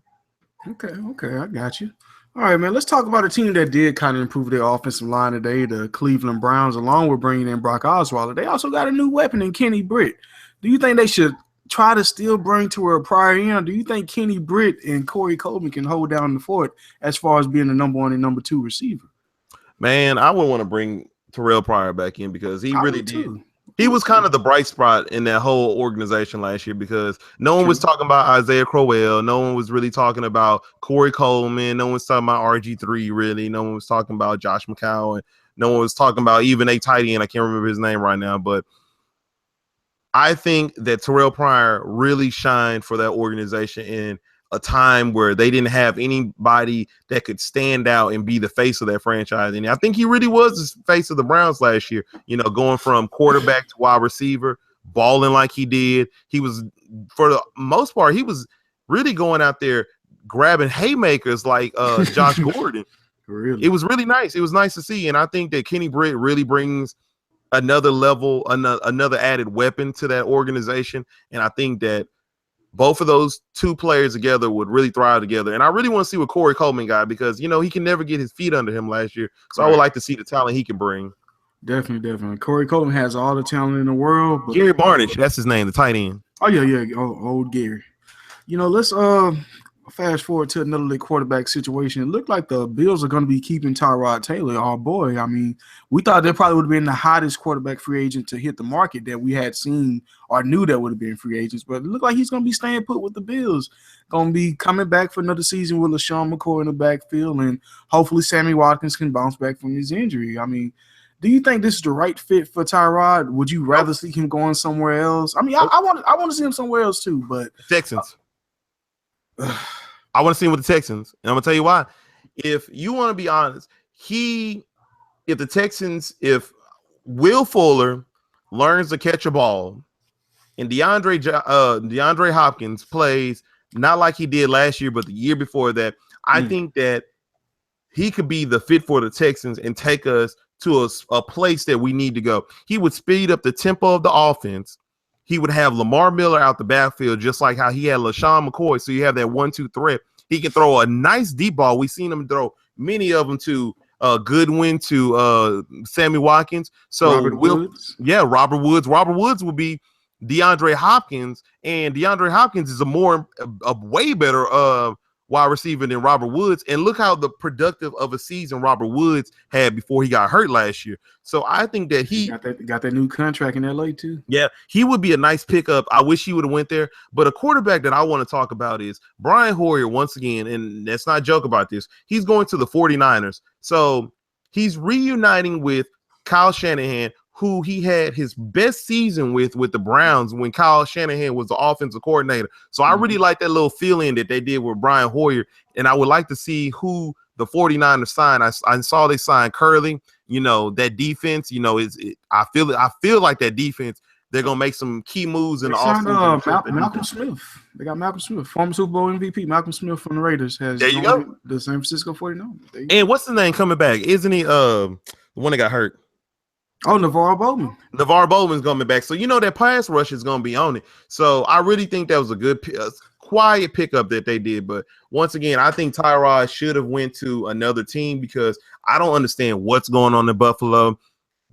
Okay, I got you. All right, man, let's talk about a team that did kind of improve their offensive line today, the Cleveland Browns, along with bringing in Brock Osweiler. They also got a new weapon in Kenny Britt. Do you think they should try to still bring Terrell Pryor in, or do you think Kenny Britt and Corey Coleman can hold down the fort as far as being the number 1 and number 2 receiver? Man, I would want to bring Terrell Pryor back in because he really did. He was kind of the bright spot in that whole organization last year because no one was talking about Isaiah Crowell. No one was really talking about Corey Coleman. No one was talking about RG3, really. No one was talking about Josh McCown. No one was talking about even a tight end. I can't remember his name right now. But I think that Terrell Pryor really shined for that organization in a time where they didn't have anybody that could stand out and be the face of that franchise. And I think he really was the face of the Browns last year, going from quarterback to wide receiver, balling like he did. He was, for the most part, he was really going out there grabbing haymakers like Josh Gordon. Really? It was really nice. It was nice to see. And I think that Kenny Britt really brings another level, another added weapon to that organization. And I think that both of those two players together would really thrive together. And I really want to see what Corey Coleman got because, he can never get his feet under him last year. So I would like to see the talent he can bring. Definitely. Corey Coleman has all the talent in the world. But Gary Barnidge, that's his name, the tight end. Oh, yeah. Old Gary. Let's fast forward to another quarterback situation. It looked like the Bills are going to be keeping Tyrod Taylor, our boy. I mean, we thought that probably would have been the hottest quarterback free agent to hit the market that we had seen or knew that would have been free agents. But it looked like he's going to be staying put with the Bills. Going to be coming back for another season with LaShawn McCoy in the backfield, and hopefully Sammy Watkins can bounce back from his injury. I mean, do you think this is the right fit for Tyrod? Would you rather see him going somewhere else? I mean, I want to see him somewhere else too, but Texans. I want to see him with the Texans, and I'm gonna tell you why. If you want to be honest, if Will Fuller learns to catch a ball, and DeAndre Hopkins plays not like he did last year, but the year before that, I think that he could be the fit for the Texans and take us to a place that we need to go. He would speed up the tempo of the offense. He would have Lamar Miller out the backfield, just like how he had LaShawn McCoy. So you have that 1-2 threat. He can throw a nice deep ball. We've seen him throw many of them to Goodwin, to Sammy Watkins. So Robert Woods. Robert Woods. Robert Woods will be DeAndre Hopkins, and DeAndre Hopkins is a way better wide receiver than Robert Woods. And look how the productive of a season Robert Woods had before he got hurt last year. So I think that he got that new contract in LA too. Yeah, he would be a nice pickup. I wish he would have went there. But a quarterback that I want to talk about is Brian Hoyer once again, and let's not joke about this. He's going to the 49ers. So he's reuniting with Kyle Shanahan, who he had his best season with the Browns when Kyle Shanahan was the offensive coordinator. So I really like that little feeling that they did with Brian Hoyer, and I would like to see who the 49ers sign. I saw they signed Curley. That defense, I feel like that defense, they're going to make some key moves in the offseason. Malcolm Smith. They got Malcolm Smith, former Super Bowl MVP. Malcolm Smith from the Raiders has there you go. The San Francisco 49ers. And what's the name coming back? Isn't he the one that got hurt? Oh, NaVorro Bowman. NaVorro Bowman's coming back. So, that pass rush is going to be on it. So, I really think that was a good, quiet pickup that they did. But once again, I think Tyrod should have went to another team because I don't understand what's going on in Buffalo.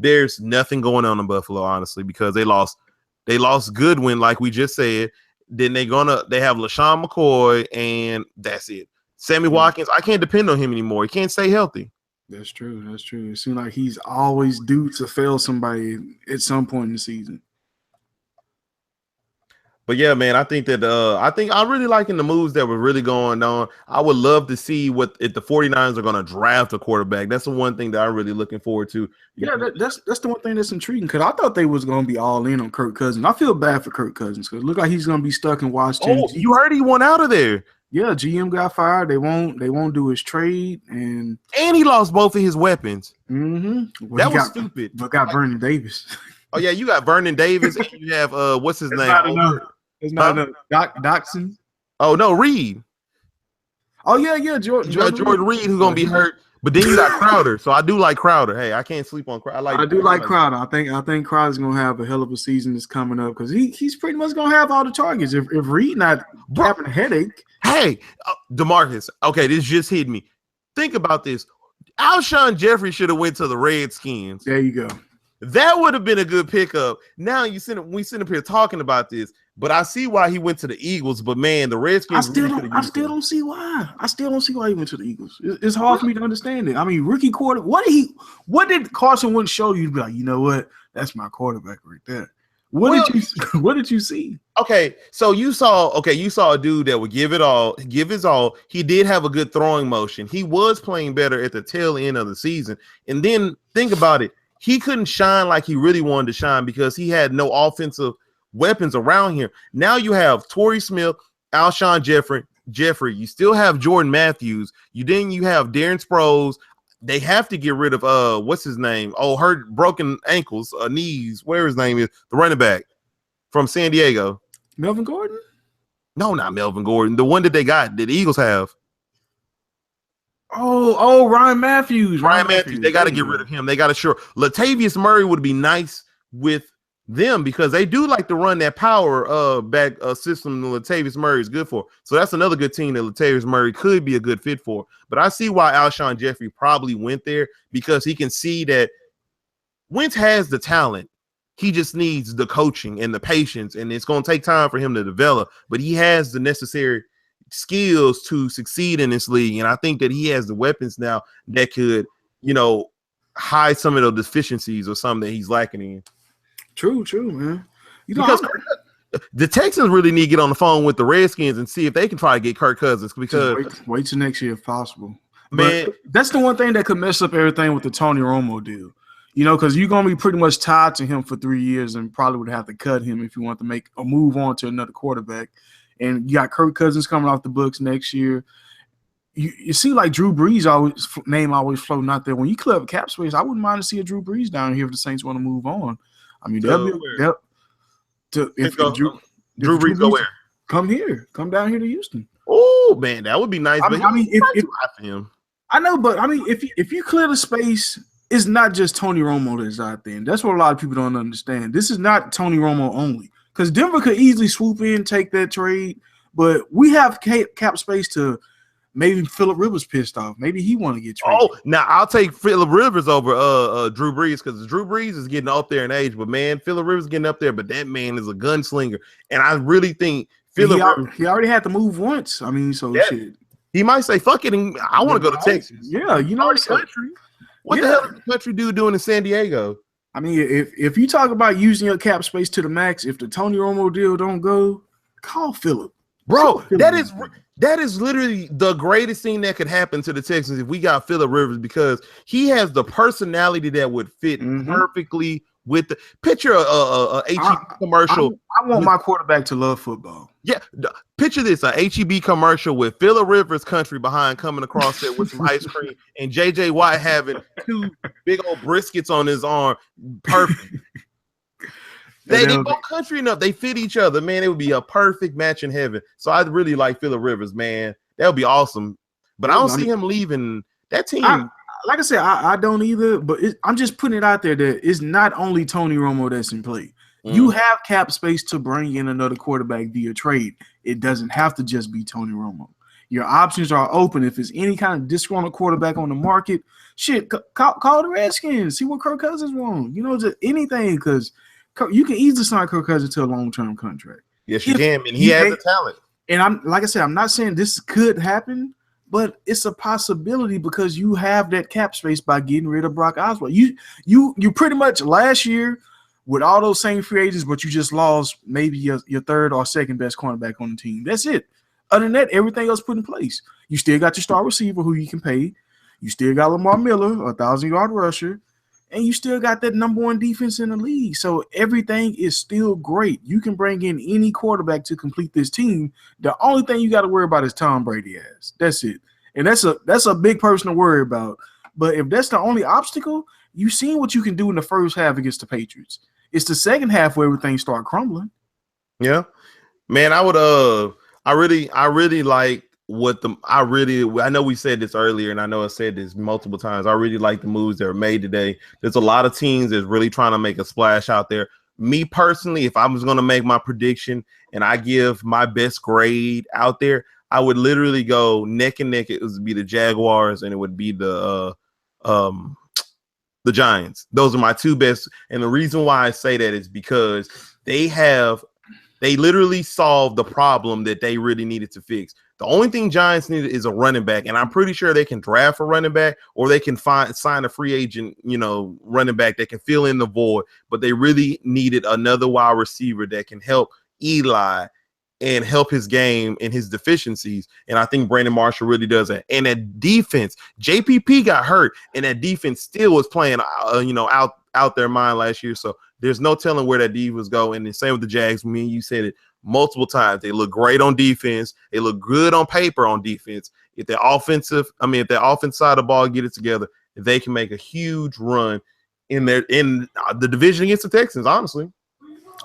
There's nothing going on in Buffalo, honestly, because they lost Goodwin, like we just said. Then they have LaShawn McCoy, and that's it. Sammy Watkins, I can't depend on him anymore. He can't stay healthy. That's true. That's true. It seems like he's always due to fail somebody at some point in the season. But yeah, man, I think I'm really liking the moves that were really going on. I would love to see what if the 49ers are going to draft a quarterback. That's the one thing that I'm really looking forward to. Yeah, that's the one thing that's intriguing because I thought they was going to be all in on Kirk Cousins. I feel bad for Kirk Cousins because it looked like he's going to be stuck in Washington. Oh, you heard he went out of there. Yeah, GM got fired. They won't do his trade, and he lost both of his weapons. Mm-hmm. Well, that was stupid. But got Vernon Davis. Oh yeah, you got Vernon Davis, and you have what's his name? It's not enough. Doxson. Oh no, Reed. Oh yeah, Jordan Reed, who's gonna be hurt. But then you got Crowder, so I do like Crowder. Hey, I can't sleep on Crowder. I do like Crowder. I think Crowder's gonna have a hell of a season that's coming up because he's pretty much gonna have all the targets. If Reed not having a headache. Hey, DeMarcus. Okay, this just hit me. Think about this. Alshon Jeffrey should have went to the Redskins. There you go. That would have been a good pickup. Now we sit up here talking about this, but I see why he went to the Eagles. But man, the Redskins. I still don't see why. I still don't see why he went to the Eagles. It's hard for me to understand it. I mean, rookie quarter. What did Carson Wentz show you to be like? You know what? That's my quarterback right there. What did you see? Okay, so you saw a dude that would give his all. He did have a good throwing motion. He was playing better at the tail end of the season. And then think about it. He couldn't shine like he really wanted to shine because he had no offensive weapons around here. Now you have Torrey Smith, Alshon Jeffrey. You still have Jordan Matthews. You have Darren Sproles. They have to get rid of what's his name? Oh, hurt broken ankles, knees. Where his name is the running back from San Diego. Melvin Gordon? No, not Melvin Gordon. The one that they got that the Eagles have. Oh, Ryan Matthews. Ryan Matthews. They got to get rid of him. They got to sure. Latavius Murray would be nice with them because they do like to run that power back system that Latavius Murray is good for. So that's another good team that Latavius Murray could be a good fit for. But I see why Alshon Jeffrey probably went there because he can see that Wentz has the talent. He just needs the coaching and the patience, and it's going to take time for him to develop. But he has the necessary skills to succeed in this league, and I think that he has the weapons now that could, hide some of those deficiencies or something that he's lacking in. True, man. Because the Texans really need to get on the phone with the Redskins and see if they can try to get Kirk Cousins. Because wait till next year if possible. Man, but that's the one thing that could mess up everything with the Tony Romo deal. Because you're gonna be pretty much tied to him for 3 years and probably would have to cut him if you want to make a move on to another quarterback. And you got Kirk Cousins coming off the books next year. You see, like Drew Brees name always floating out there. When you clear up cap space, I wouldn't mind to see a Drew Brees down here if the Saints want to move on. I mean, if Drew Brees go where? Come down here to Houston. Oh man, that would be nice. I know, but I mean, if you clear the space, it's not just Tony Romo that's out there. And that's what a lot of people don't understand. This is not Tony Romo only. Because Denver could easily swoop in, take that trade, but we have cap space to maybe Phillip Rivers pissed off. Maybe he want to get traded. Oh, now I'll take Phillip Rivers over Drew Brees because Drew Brees is getting up there in age, but man, Phillip Rivers is getting up there, but that man is a gunslinger, and I really think Phillip he already had to move once. I mean, so shit. He might say, "Fuck it, and I want to go to Texas." Yeah, the country. What the hell is the country dude doing in San Diego? I mean, if you talk about using your cap space to the max, if the Tony Romo deal don't go, call Phillip. Bro, that is literally the greatest thing that could happen to the Texans if we got Phillip Rivers because he has the personality that would fit perfectly with the picture a HEB commercial. I want my quarterback to love football. Yeah, picture this: a HEB commercial with Phillip Rivers country behind coming across there with some ice cream, and JJ Watt having 2 big old briskets on his arm. Perfect. They both country enough. They fit each other, man. It would be a perfect match in heaven. So I really like Phillip Rivers, man. That would be awesome. But I don't see him leaving that team. Like I said, I don't either. But I'm just putting it out there that it's not only Tony Romo that's in play. You have cap space to bring in another quarterback via trade. It doesn't have to just be Tony Romo. Your options are open. If it's any kind of disgruntled quarterback on the market, shit, call the Redskins. See what Kirk Cousins wants. Just anything because you can easily sign Kirk Cousins to a long-term contract. Yes, you can, and he has the talent. And I'm not saying this could happen, but it's a possibility because you have that cap space by getting rid of Brock Osweiler. You pretty much last year with all those same free agents, but you just lost maybe your third or second best cornerback on the team. That's it. Other than that, everything else put in place. You still got your star receiver who you can pay. You still got Lamar Miller, a 1,000-yard rusher, and you still got that number one defense in the league. So everything is still great. You can bring in any quarterback to complete this team. The only thing you got to worry about is Tom Brady ass. That's it. And that's a big person to worry about. But if that's the only obstacle, you've seen what you can do in the first half against the Patriots. It's the second half where everything start crumbling. Yeah. Man, I really like I know we said this earlier, and I know I said this multiple times. I really like the moves that were made today. There's a lot of teams that's really trying to make a splash out there. Me personally, if I was going to make my prediction and I give my best grade out there, I would literally go neck and neck. It would be the Jaguars and it would be the Giants. Those are my two best. And the reason why I say that is because they literally solved the problem that they really needed to fix. The only thing Giants needed is a running back, and I'm pretty sure they can draft a running back or they can sign a free agent, running back that can fill in the void. But they really needed another wide receiver that can help Eli and help his game and his deficiencies. And I think Brandon Marshall really does that. And that defense, JPP got hurt, and that defense still was playing, out their mind last year. So there's no telling where that defense go. And the same with the Jags. Me and you said it multiple times. They look great on defense. They look good on paper on defense. If the offense side of the ball get it together, they can make a huge run in the division against the Texans, honestly.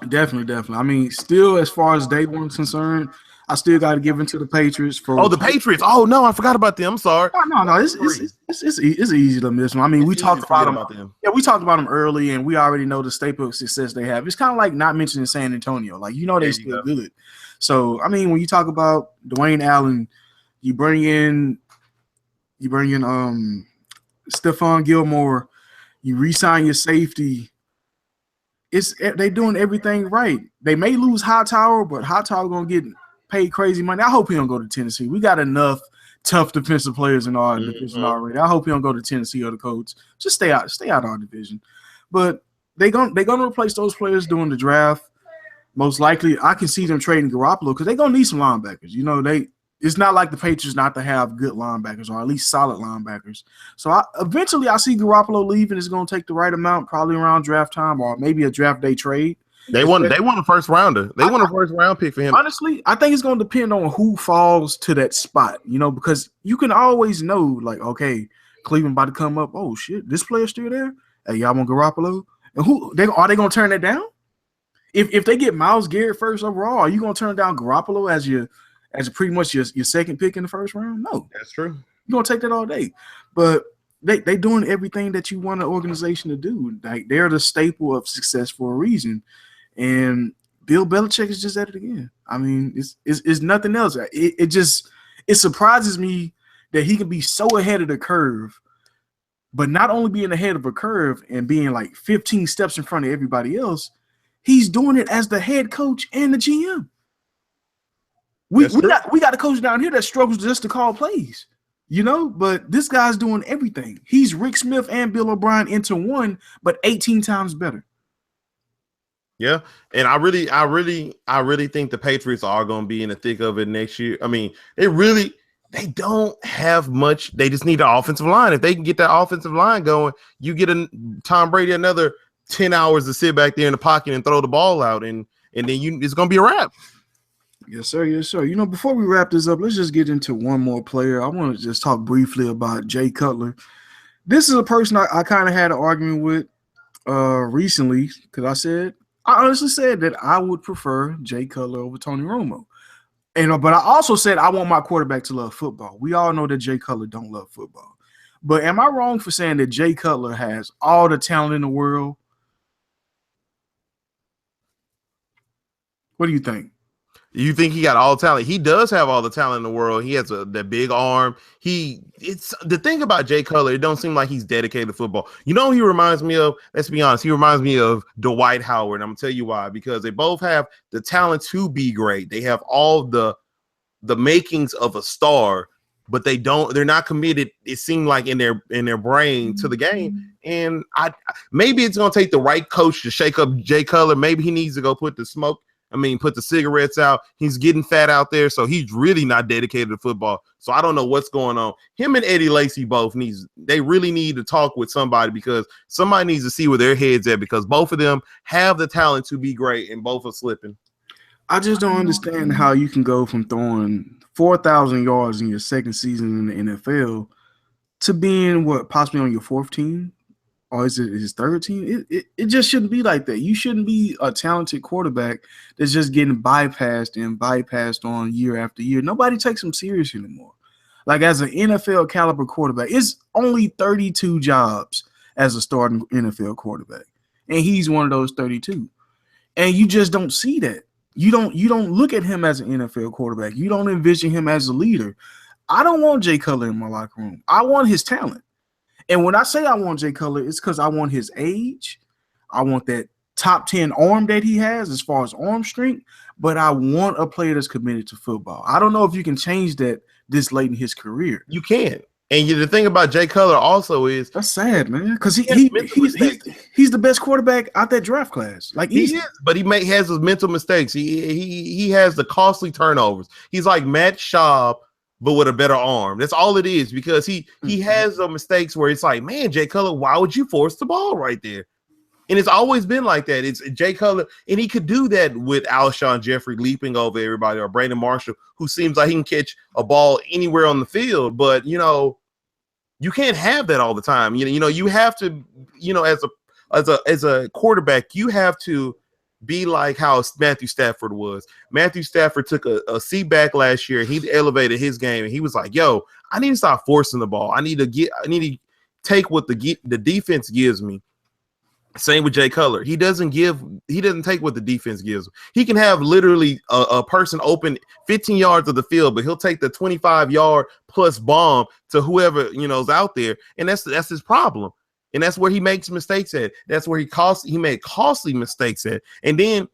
Definitely. I mean, still, as far as day one's concerned, I still got to give it to the Patriots. The Patriots. Oh, no, I forgot about them. I'm sorry. No, it's easy to miss them. I mean, we talked about them. Yeah, we talked about them early, and we already know the staple of success they have. It's kind of like not mentioning San Antonio. Like, they're still good. So, I mean, when you talk about Dwayne Allen, you bring in Stephon Gilmore, you re-sign your safety. They doing everything right. They may lose Hightower, but Hightower gonna get paid crazy money. I hope he don't go to Tennessee. We got enough tough defensive players in our division already. I hope he don't go to Tennessee or the Colts. Just stay out of our division. But they're gonna replace those players during the draft. Most likely, I can see them trading Garoppolo because they're gonna need some linebackers. It's not like the Patriots not to have good linebackers or at least solid linebackers. So eventually I see Garoppolo leaving. It's going to take the right amount, probably around draft time or maybe a draft day trade. They want a first rounder. They want a first round pick for him. Honestly, I think it's going to depend on who falls to that spot, because you can always know, like, okay, Cleveland about to come up. Oh, shit, this player's still there? Hey, y'all want Garoppolo? And are they going to turn that down? If they get Myles Garrett first overall, are you going to turn down Garoppolo as pretty much your second pick in the first round? No. That's true. You're going to take that all day. But they doing everything that you want an organization to do. Like, they're the staple of success for a reason. And Bill Belichick is just at it again. I mean, it's nothing else. It surprises me that he can be so ahead of the curve, but not only being ahead of a curve and being like 15 steps in front of everybody else, he's doing it as the head coach and the GM. We got a coach down here that struggles just to call plays, but this guy's doing everything. He's Rick Smith and Bill O'Brien into one, but 18 times better. Yeah, and I really think the Patriots are going to be in the thick of it next year. I mean, they don't have much. They just need the offensive line. If they can get that offensive line going, you get Tom Brady another 10 hours to sit back there in the pocket and throw the ball out, and then it's going to be a wrap. Yes, sir. Yes, sir. Before we wrap this up, let's just get into one more player. I want to just talk briefly about Jay Cutler. This is a person I kind of had an argument with recently because I honestly said that I would prefer Jay Cutler over Tony Romo. But I also said I want my quarterback to love football. We all know that Jay Cutler don't love football. But am I wrong for saying that Jay Cutler has all the talent in the world? What do you think? You think he got all the talent? He does have all the talent in the world. He has that big arm. It's the thing about Jay Cutler. It don't seem like he's dedicated to football. He reminds me of. Let's be honest. He reminds me of Dwight Howard. I'm gonna tell you why. Because they both have the talent to be great. They have all the makings of a star, but they're not committed. It seemed like in their brain to the game. And maybe it's going to take the right coach to shake up Jay Cutler. Maybe he needs to go put the cigarettes out. He's getting fat out there. So he's really not dedicated to football. So I don't know what's going on. Him and Eddie Lacy they really need to talk with somebody, because somebody needs to see where their head's at, because both of them have the talent to be great and both are slipping. I just don't understand how you can go from throwing 4,000 yards in your second season in the NFL to being possibly on your fourth team, or is it his third team? It just shouldn't be like that. You shouldn't be a talented quarterback that's just getting bypassed on year after year. Nobody takes him serious anymore. Like, as an NFL caliber quarterback, it's only 32 jobs as a starting NFL quarterback, and he's one of those 32. And you just don't see that. You don't look at him as an NFL quarterback. You don't envision him as a leader. I don't want Jay Cutler in my locker room. I want his talent. And when I say I want Jay Cutler, it's because I want his age. I want that top 10 arm that he has as far as arm strength, but I want a player that's committed to football. I don't know if you can change that this late in his career. You can. And the thing about Jay Cutler also is that's sad, man, because he's the best quarterback out that draft class. Like, he is, but he has his mental mistakes. He has the costly turnovers. He's like Matt Schaub, but with a better arm. That's all it is, because he has the mistakes where it's like, man, Jay Cutler, why would you force the ball right there? And it's always been like that. It's Jay Cutler, and he could do that with Alshon Jeffrey leaping over everybody, or Brandon Marshall, who seems like he can catch a ball anywhere on the field. But, you can't have that all the time. You have to, as a quarterback, you have to be like how Matthew Stafford was. Matthew Stafford took a seat back last year. He elevated his game, and he was like, yo, I need to stop forcing the ball. I need to take what the defense gives me. Same with Jay Cutler. He doesn't take what the defense gives him. He can have literally a person open 15 yards of the field, but he'll take the 25-yard plus bomb to whoever, is out there. And that's his problem. And that's where he makes mistakes at. That's where he made costly mistakes at. And then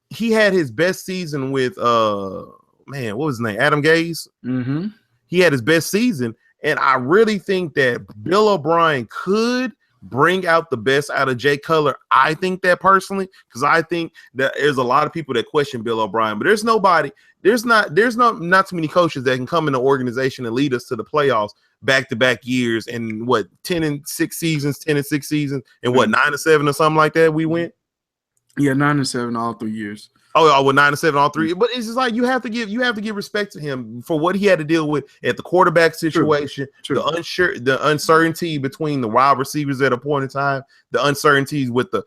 he had his best season with what was his name? Adam Gase. Mm-hmm. He had his best season. And I really think that Bill O'Brien could bring out the best out of Jay Cutler. I think that personally, because I think that there's a lot of people that question Bill O'Brien, but there's not too many coaches that can come in the organization and lead us to the playoffs back-to-back years, and 10-6 seasons, and 9-7 or something like that we went. Yeah, 9-7 all 3 years. Oh, 9-7 all 3. But it's just like you have to give respect to him for what he had to deal with at the quarterback situation, True. The uncertainty between the wide receivers at a point in time, the uncertainties with the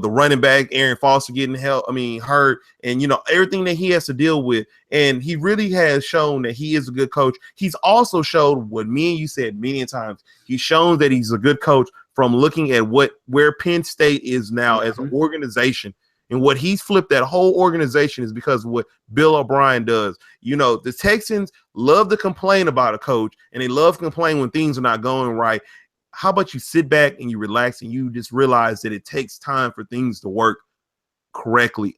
running back Aaron Foster getting hurt, and everything that he has to deal with. And he really has shown that he is a good coach. He's also showed what me and you said many times. He's shown that he's a good coach from looking at where Penn State is now as an organization. And what he's flipped that whole organization is because of what Bill O'Brien does. The Texans love to complain about a coach, and they love to complain when things are not going right. How about you sit back and you relax and you just realize that it takes time for things to work correctly.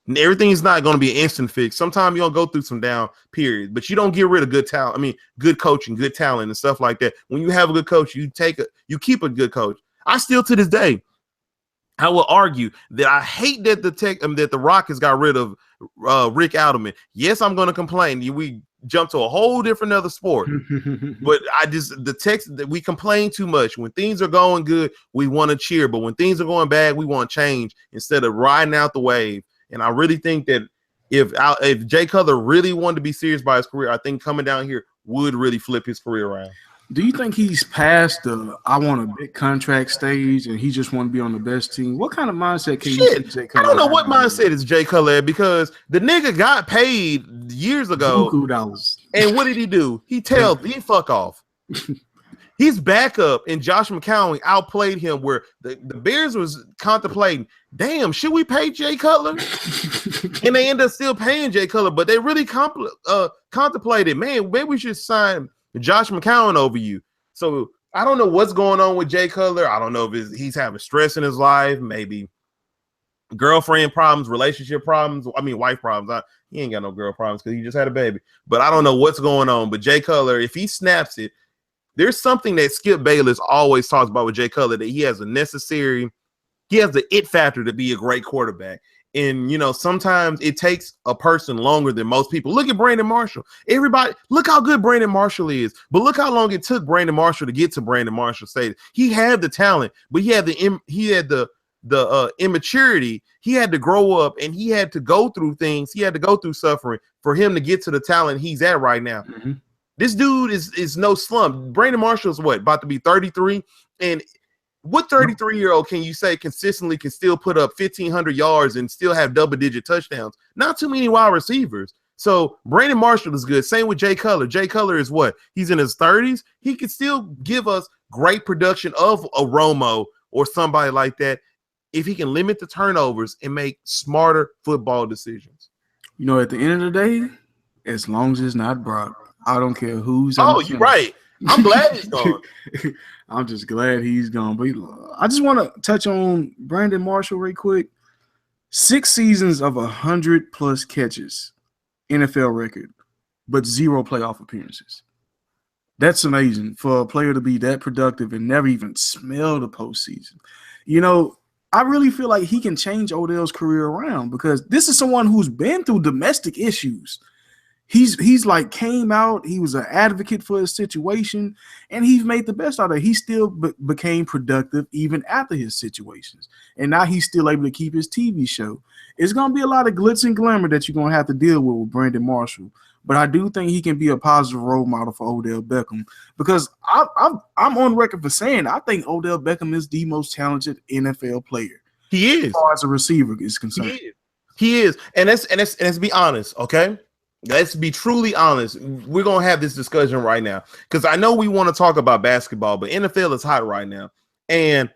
And everything is not going to be an instant fix. Sometimes you're going to go through some down periods, but you don't get rid of good talent. Good coaching, good talent and stuff like that. When you have a good coach, you keep a good coach. I still, to this day, I will argue that I hate that the Rockets got rid of Rick Alderman. Yes, I'm going to complain. We jump to a whole different other sport, but we complain too much. When things are going good, we want to cheer, but when things are going bad, we want change instead of riding out the wave. And I really think that if Jay Cutler really wanted to be serious about his career, I think coming down here would really flip his career around. Do you think he's past the I want a big contract stage and he just want to be on the best team? What kind of mindset can you see Jay Cutler? I don't know what mindset is Jay Cutler, because the nigga got paid years ago. And what did he do? He fuck off. His backup and Josh McCown outplayed him, where the Bears was contemplating, damn, should we pay Jay Cutler? And they end up still paying Jay Cutler, but they really contemplated, man, maybe we should sign Josh McCown over you. So I don't know what's going on with Jay Cutler. I don't know if he's having stress in his life. Maybe, girlfriend problems, relationship problems. I mean, wife problems. He ain't got no girl problems because he just had a baby. But I don't know what's going on. But Jay Cutler, if he snaps it, there's something that Skip Bayless always talks about with Jay Cutler, that he has the it factor to be a great quarterback. And, you know, sometimes it takes a person longer than most people. Look at Brandon Marshall. Everybody, look how good Brandon Marshall is. But look how long it took Brandon Marshall to get to Brandon Marshall Stadium. He had the talent, but he had the immaturity. He had to grow up, and he had to go through things. He had to go through suffering for him to get to the talent he's at right now. Mm-hmm. This dude is no slump. Brandon Marshall's about to be 33, and what 33-year-old can you say consistently can still put up 1,500 yards and still have double-digit touchdowns? Not too many wide receivers. So Brandon Marshall is good. Same with Jay Cutler. Jay Cutler is he's in his 30s. He can still give us great production of a Romo or somebody like that if he can limit the turnovers and make smarter football decisions. You know, at the end of the day, as long as it's not Brock, I don't care who's. Oh, you're right. I'm glad he's gone. I'm just glad he's gone. But I just want to touch on Brandon Marshall real quick. 6 seasons of 100+ catches, NFL record, but 0 playoff appearances. That's amazing for a player to be that productive and never even smell the postseason. You know, I really feel like he can change Odell's career around, because this is someone who's been through domestic issues. He's like came out, he was an advocate for his situation, and he's made the best out of it. He still became productive even after his situations. And now he's still able to keep his TV show. It's going to be a lot of glitz and glamour that you're going to have to deal with Brandon Marshall. But I do think he can be a positive role model for Odell Beckham, because I'm on record for saying I think Odell Beckham is the most talented NFL player. He is. As far as a receiver is concerned. He is. And let's be honest, okay? Let's be truly honest. We're going to have this discussion right now, because I know we want to talk about basketball, but NFL is hot right now. And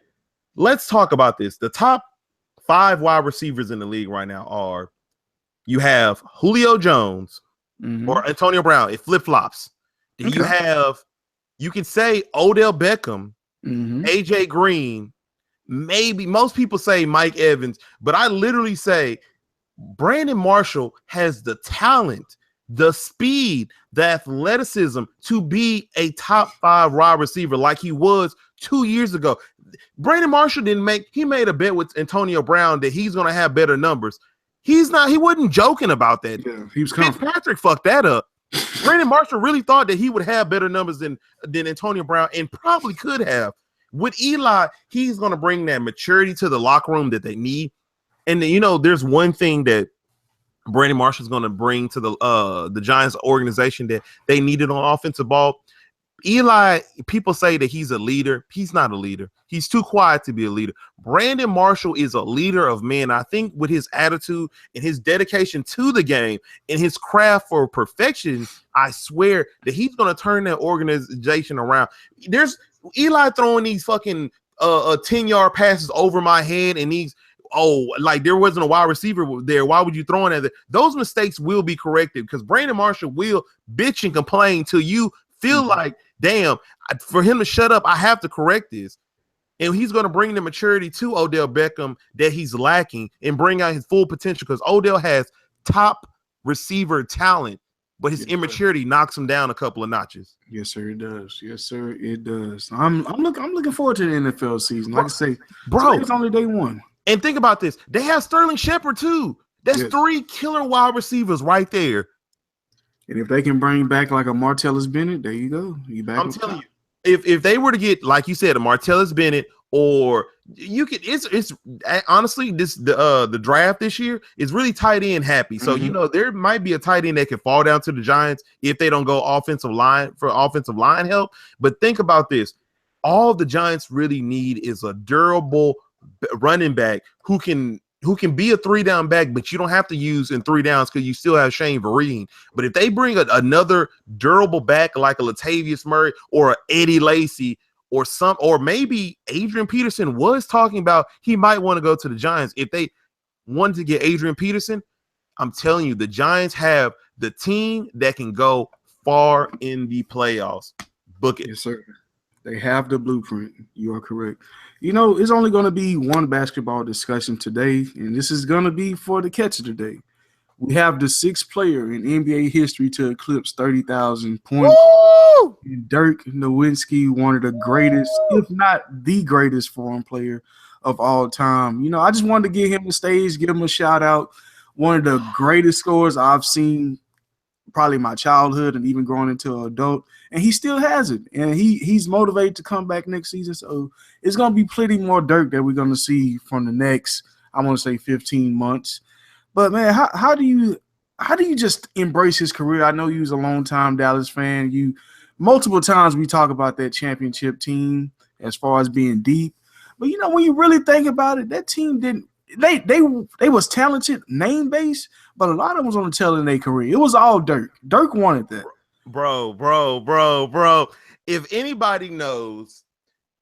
let's talk about this. The top 5 wide receivers in the league right now are, you have Julio Jones, or Antonio Brown. It flip-flops. Then you can say Odell Beckham, AJ Green, maybe most people say Mike Evans, but I literally say Brandon Marshall has the talent, the speed, the athleticism to be a top 5 wide receiver like he was 2 years ago. Brandon Marshall he made a bet with Antonio Brown that he's going to have better numbers. He wasn't joking about that. Yeah, he was Fitzpatrick fucked that up. Brandon Marshall really thought that he would have better numbers than Antonio Brown, and probably could have. With Eli, he's going to bring that maturity to the locker room that they need. And you know, there's one thing that Brandon Marshall is going to bring to the Giants organization that they needed on offensive ball. Eli, people say that he's a leader. He's not a leader. He's too quiet to be a leader. Brandon Marshall is a leader of men. I think with his attitude and his dedication to the game and his craft for perfection, I swear that he's going to turn that organization around. There's Eli throwing these fucking 10-yard passes over my head, and like there wasn't a wide receiver there. Why would you throw it at those mistakes will be corrected, because Brandon Marshall will bitch and complain till you feel like, damn, for him to shut up, I have to correct this. And he's going to bring the maturity to Odell Beckham that he's lacking and bring out his full potential, because Odell has top receiver talent, but his immaturity knocks him down a couple of notches. Yes, sir, it does. Yes, sir, it does. I'm looking forward to the NFL season. Like I say, bro, it's only day 1. And think about this. They have Sterling Shepard too. That's 3 killer wide receivers right there. And if they can bring back like a Martellus Bennett, there you go. I'm telling you, if they were to get, like you said, a Martellus Bennett, or you could, it's honestly the draft this year is really tight end happy. So you know there might be a tight end that can fall down to the Giants if they don't go offensive line help. But think about this: all the Giants really need is a durable running back who can be a 3-down back, but you don't have to use in 3 downs because you still have Shane Vereen. But if they bring another durable back like a Latavius Murray or Eddie Lacy or maybe Adrian Peterson was talking about he might want to go to the Giants. If they wanted to get Adrian Peterson, I'm telling you, the Giants have the team that can go far in the playoffs. Book it. Yes, sir. They have the blueprint. You are correct. You know, it's only going to be one basketball discussion today, and this is going to be for the catcher today. We have the sixth player in NBA history to eclipse 30,000 points. Woo! Dirk Nowitzki, one of the greatest, if not the greatest foreign player of all time. You know, I just wanted to give him the stage, give him a shout out. One of the greatest scorers I've seen probably my childhood and even growing into an adult. And he still has it. And he's motivated to come back next season. So it's going to be plenty more Dirk that we're going to see from the next, I want to say 15 months. But man, how do you just embrace his career? I know you was a long-time Dallas fan. You multiple times we talk about that championship team as far as being deep. But you know, when you really think about it, that team didn't they was talented, name based, but a lot of them was on the tail end of their career. It was all Dirk. Dirk wanted that. Bro. If anybody knows,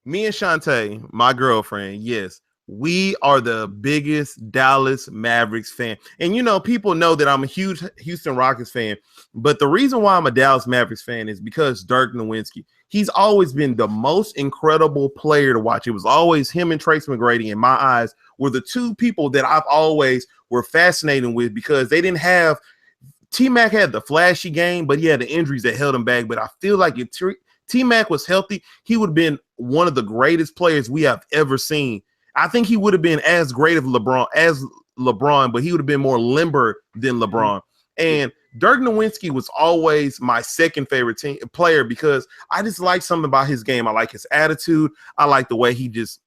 me and Shantae, my girlfriend, yes, we are the biggest Dallas Mavericks fan. And, you know, people know that I'm a huge Houston Rockets fan. But the reason why I'm a Dallas Mavericks fan is because Dirk Nowitzki. He's always been the most incredible player to watch. It was always him and Tracy McGrady, in my eyes, were the two people that I've always were fascinating with because they didn't have – T-Mac had the flashy game, but he had the injuries that held him back. But I feel like if T-Mac was healthy, he would have been one of the greatest players we have ever seen. I think he would have been as great as LeBron, but he would have been more limber than LeBron. And Dirk Nowitzki was always my second favorite player because I just like something about his game. I like his attitude. I like the way he just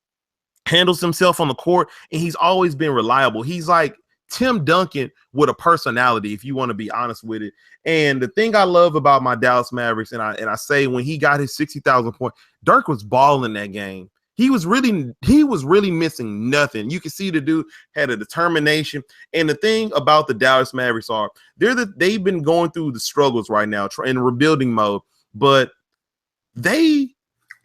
handles himself on the court, and he's always been reliable. He's like Tim Duncan with a personality, if you want to be honest with it. And the thing I love about my Dallas Mavericks, and I say when he got his 60,000 point, Dirk was balling that game. He was really missing nothing. You can see the dude had a determination. And the thing about the Dallas Mavericks are they've been going through the struggles right now in rebuilding mode, but they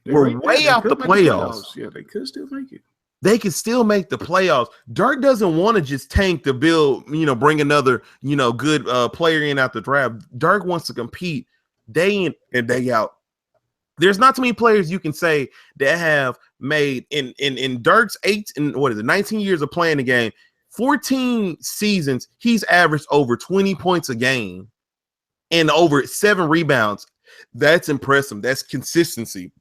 were way out the playoffs. Yeah, they could still make it. They can still make the playoffs. Dirk doesn't want to just tank to build, bring another, good player in out the draft. Dirk wants to compete day in and day out. There's not too many players you can say that have made in Dirk's 19 years of playing the game, 14 seasons, he's averaged over 20 points a game and over 7 rebounds. That's impressive. That's consistency.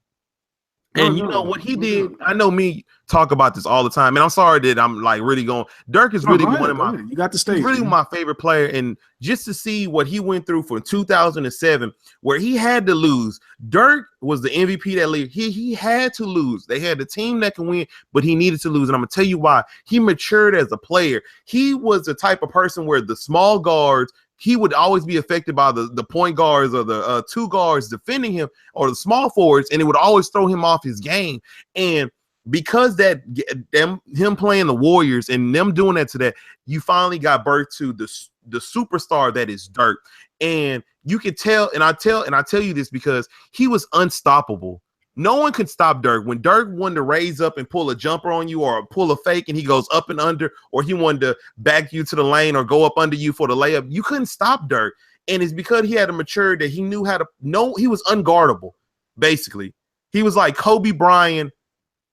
And you know what he did? I know me talk about this all the time, and I'm sorry that I'm like really going. Dirk is really one of my. You got the stage. He's really my favorite player, and just to see what he went through from 2007, where he had to lose. Dirk was the MVP that league. He had to lose. They had the team that can win, but he needed to lose, and I'm gonna tell you why. He matured as a player. He was the type of person where the small guards. He would always be affected by the point guards or the two guards defending him or the small forwards, and it would always throw him off his game. And because him playing the Warriors and them doing that to that, you finally got birth to the superstar that is Dirk. And you could tell, and I tell you this because he was unstoppable. No one could stop Dirk. When Dirk wanted to raise up and pull a jumper on you or pull a fake and he goes up and under, or he wanted to back you to the lane or go up under you for the layup, you couldn't stop Dirk. And it's because he had a maturity that he knew how to know. He was unguardable, basically. He was like Kobe Bryant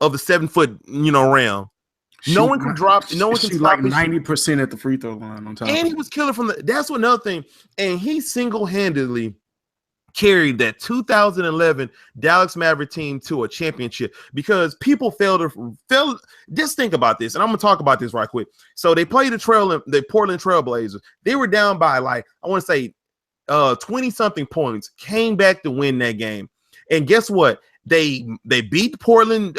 of the 7-foot, realm. No one can drop. No one can shoot like 90% at the free throw line on top. And he was killer from the. That's another thing. And he single-handedly carried that 2011 Dallas Maverick team to a championship because people failed. Just think about this, and I'm gonna talk about this right quick. So they played the Portland Trail Blazers. They were down by I want to say 20-something points. Came back to win that game, and guess what? They beat Portland.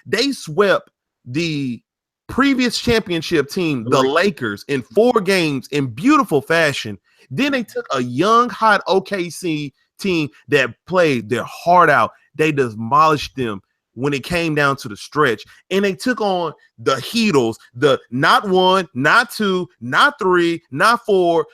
They swept the previous championship team, the Lakers, in 4 games in beautiful fashion. Then they took a young, hot OKC team that played their heart out. They demolished them when it came down to the stretch. And they took on the Heatles, the not 1, not 2, not 3, not 4.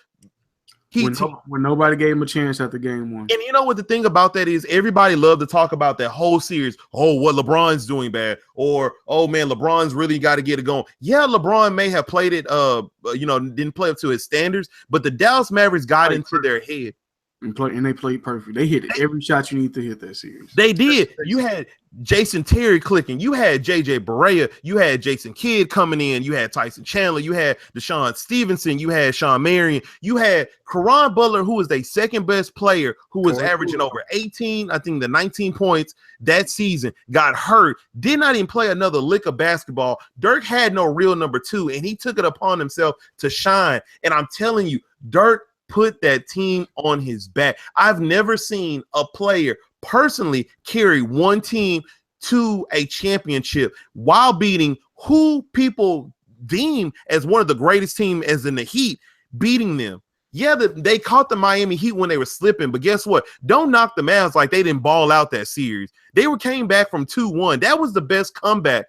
When nobody gave him a chance after game 1. And you know what the thing about that is? Everybody loved to talk about that whole series. Oh, what LeBron's doing bad. Or, oh, man, LeBron's really got to get it going. Yeah, LeBron may have played it, didn't play up to his standards, but the Dallas Mavericks got into their head. And they played perfect. They hit every shot you need to hit that series. They did. You had Jason Terry clicking. You had JJ Barea. You had Jason Kidd coming in. You had Tyson Chandler. You had Deshaun Stevenson. You had Sean Marion. You had Caron Butler, who was their second best player, who was averaging over 18, I think the 19 points that season, got hurt, did not even play another lick of basketball. Dirk had no real number two, and he took it upon himself to shine. And I'm telling you, Dirk put that team on his back. I've never seen a player personally carry one team to a championship while beating who people deem as one of the greatest teams, as in the Heat, beating them. Yeah, they caught the Miami Heat when they were slipping, but guess what? Don't knock the Mavs like they didn't ball out that series. They came back from 2-1. That was the best comeback.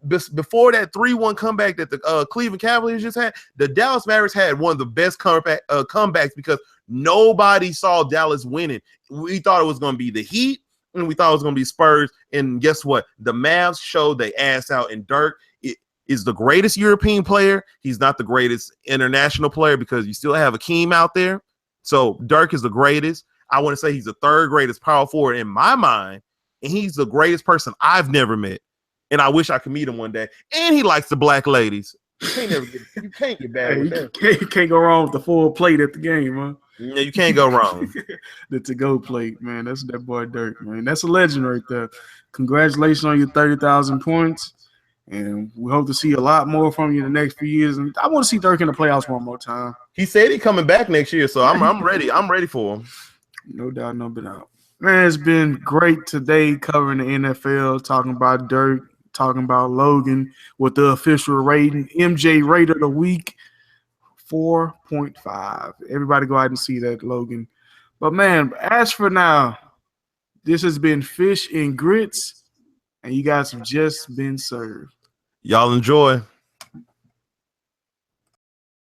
Before that 3-1 comeback that the Cleveland Cavaliers just had, the Dallas Mavericks had one of the best comebacks because nobody saw Dallas winning. We thought it was going to be the Heat, and we thought it was going to be Spurs. And guess what? The Mavs showed their ass out, and Dirk is the greatest European player. He's not the greatest international player because you still have Akeem out there. So Dirk is the greatest. I want to say he's the third greatest power forward in my mind, and he's the greatest person I've never met. And I wish I could meet him one day. And he likes the black ladies. You can't get bad with that. You can't go wrong with the full plate at the game, huh? Yeah, you can't go wrong. The to-go plate, man. That's that boy Dirk, man. That's a legend right there. Congratulations on your 30,000 points. And we hope to see a lot more from you in the next few years. And I want to see Dirk in the playoffs one more time. He said he's coming back next year, so I'm ready. I'm ready for him. No doubt, no doubt. Man, it's been great today covering the NFL, talking about Dirk, talking about Logan with the official rating. MJ rate of the week, 4.5. Everybody go out and see that, Logan. But, man, as for now, this has been Fish and Grits, and you guys have just been served. Y'all enjoy.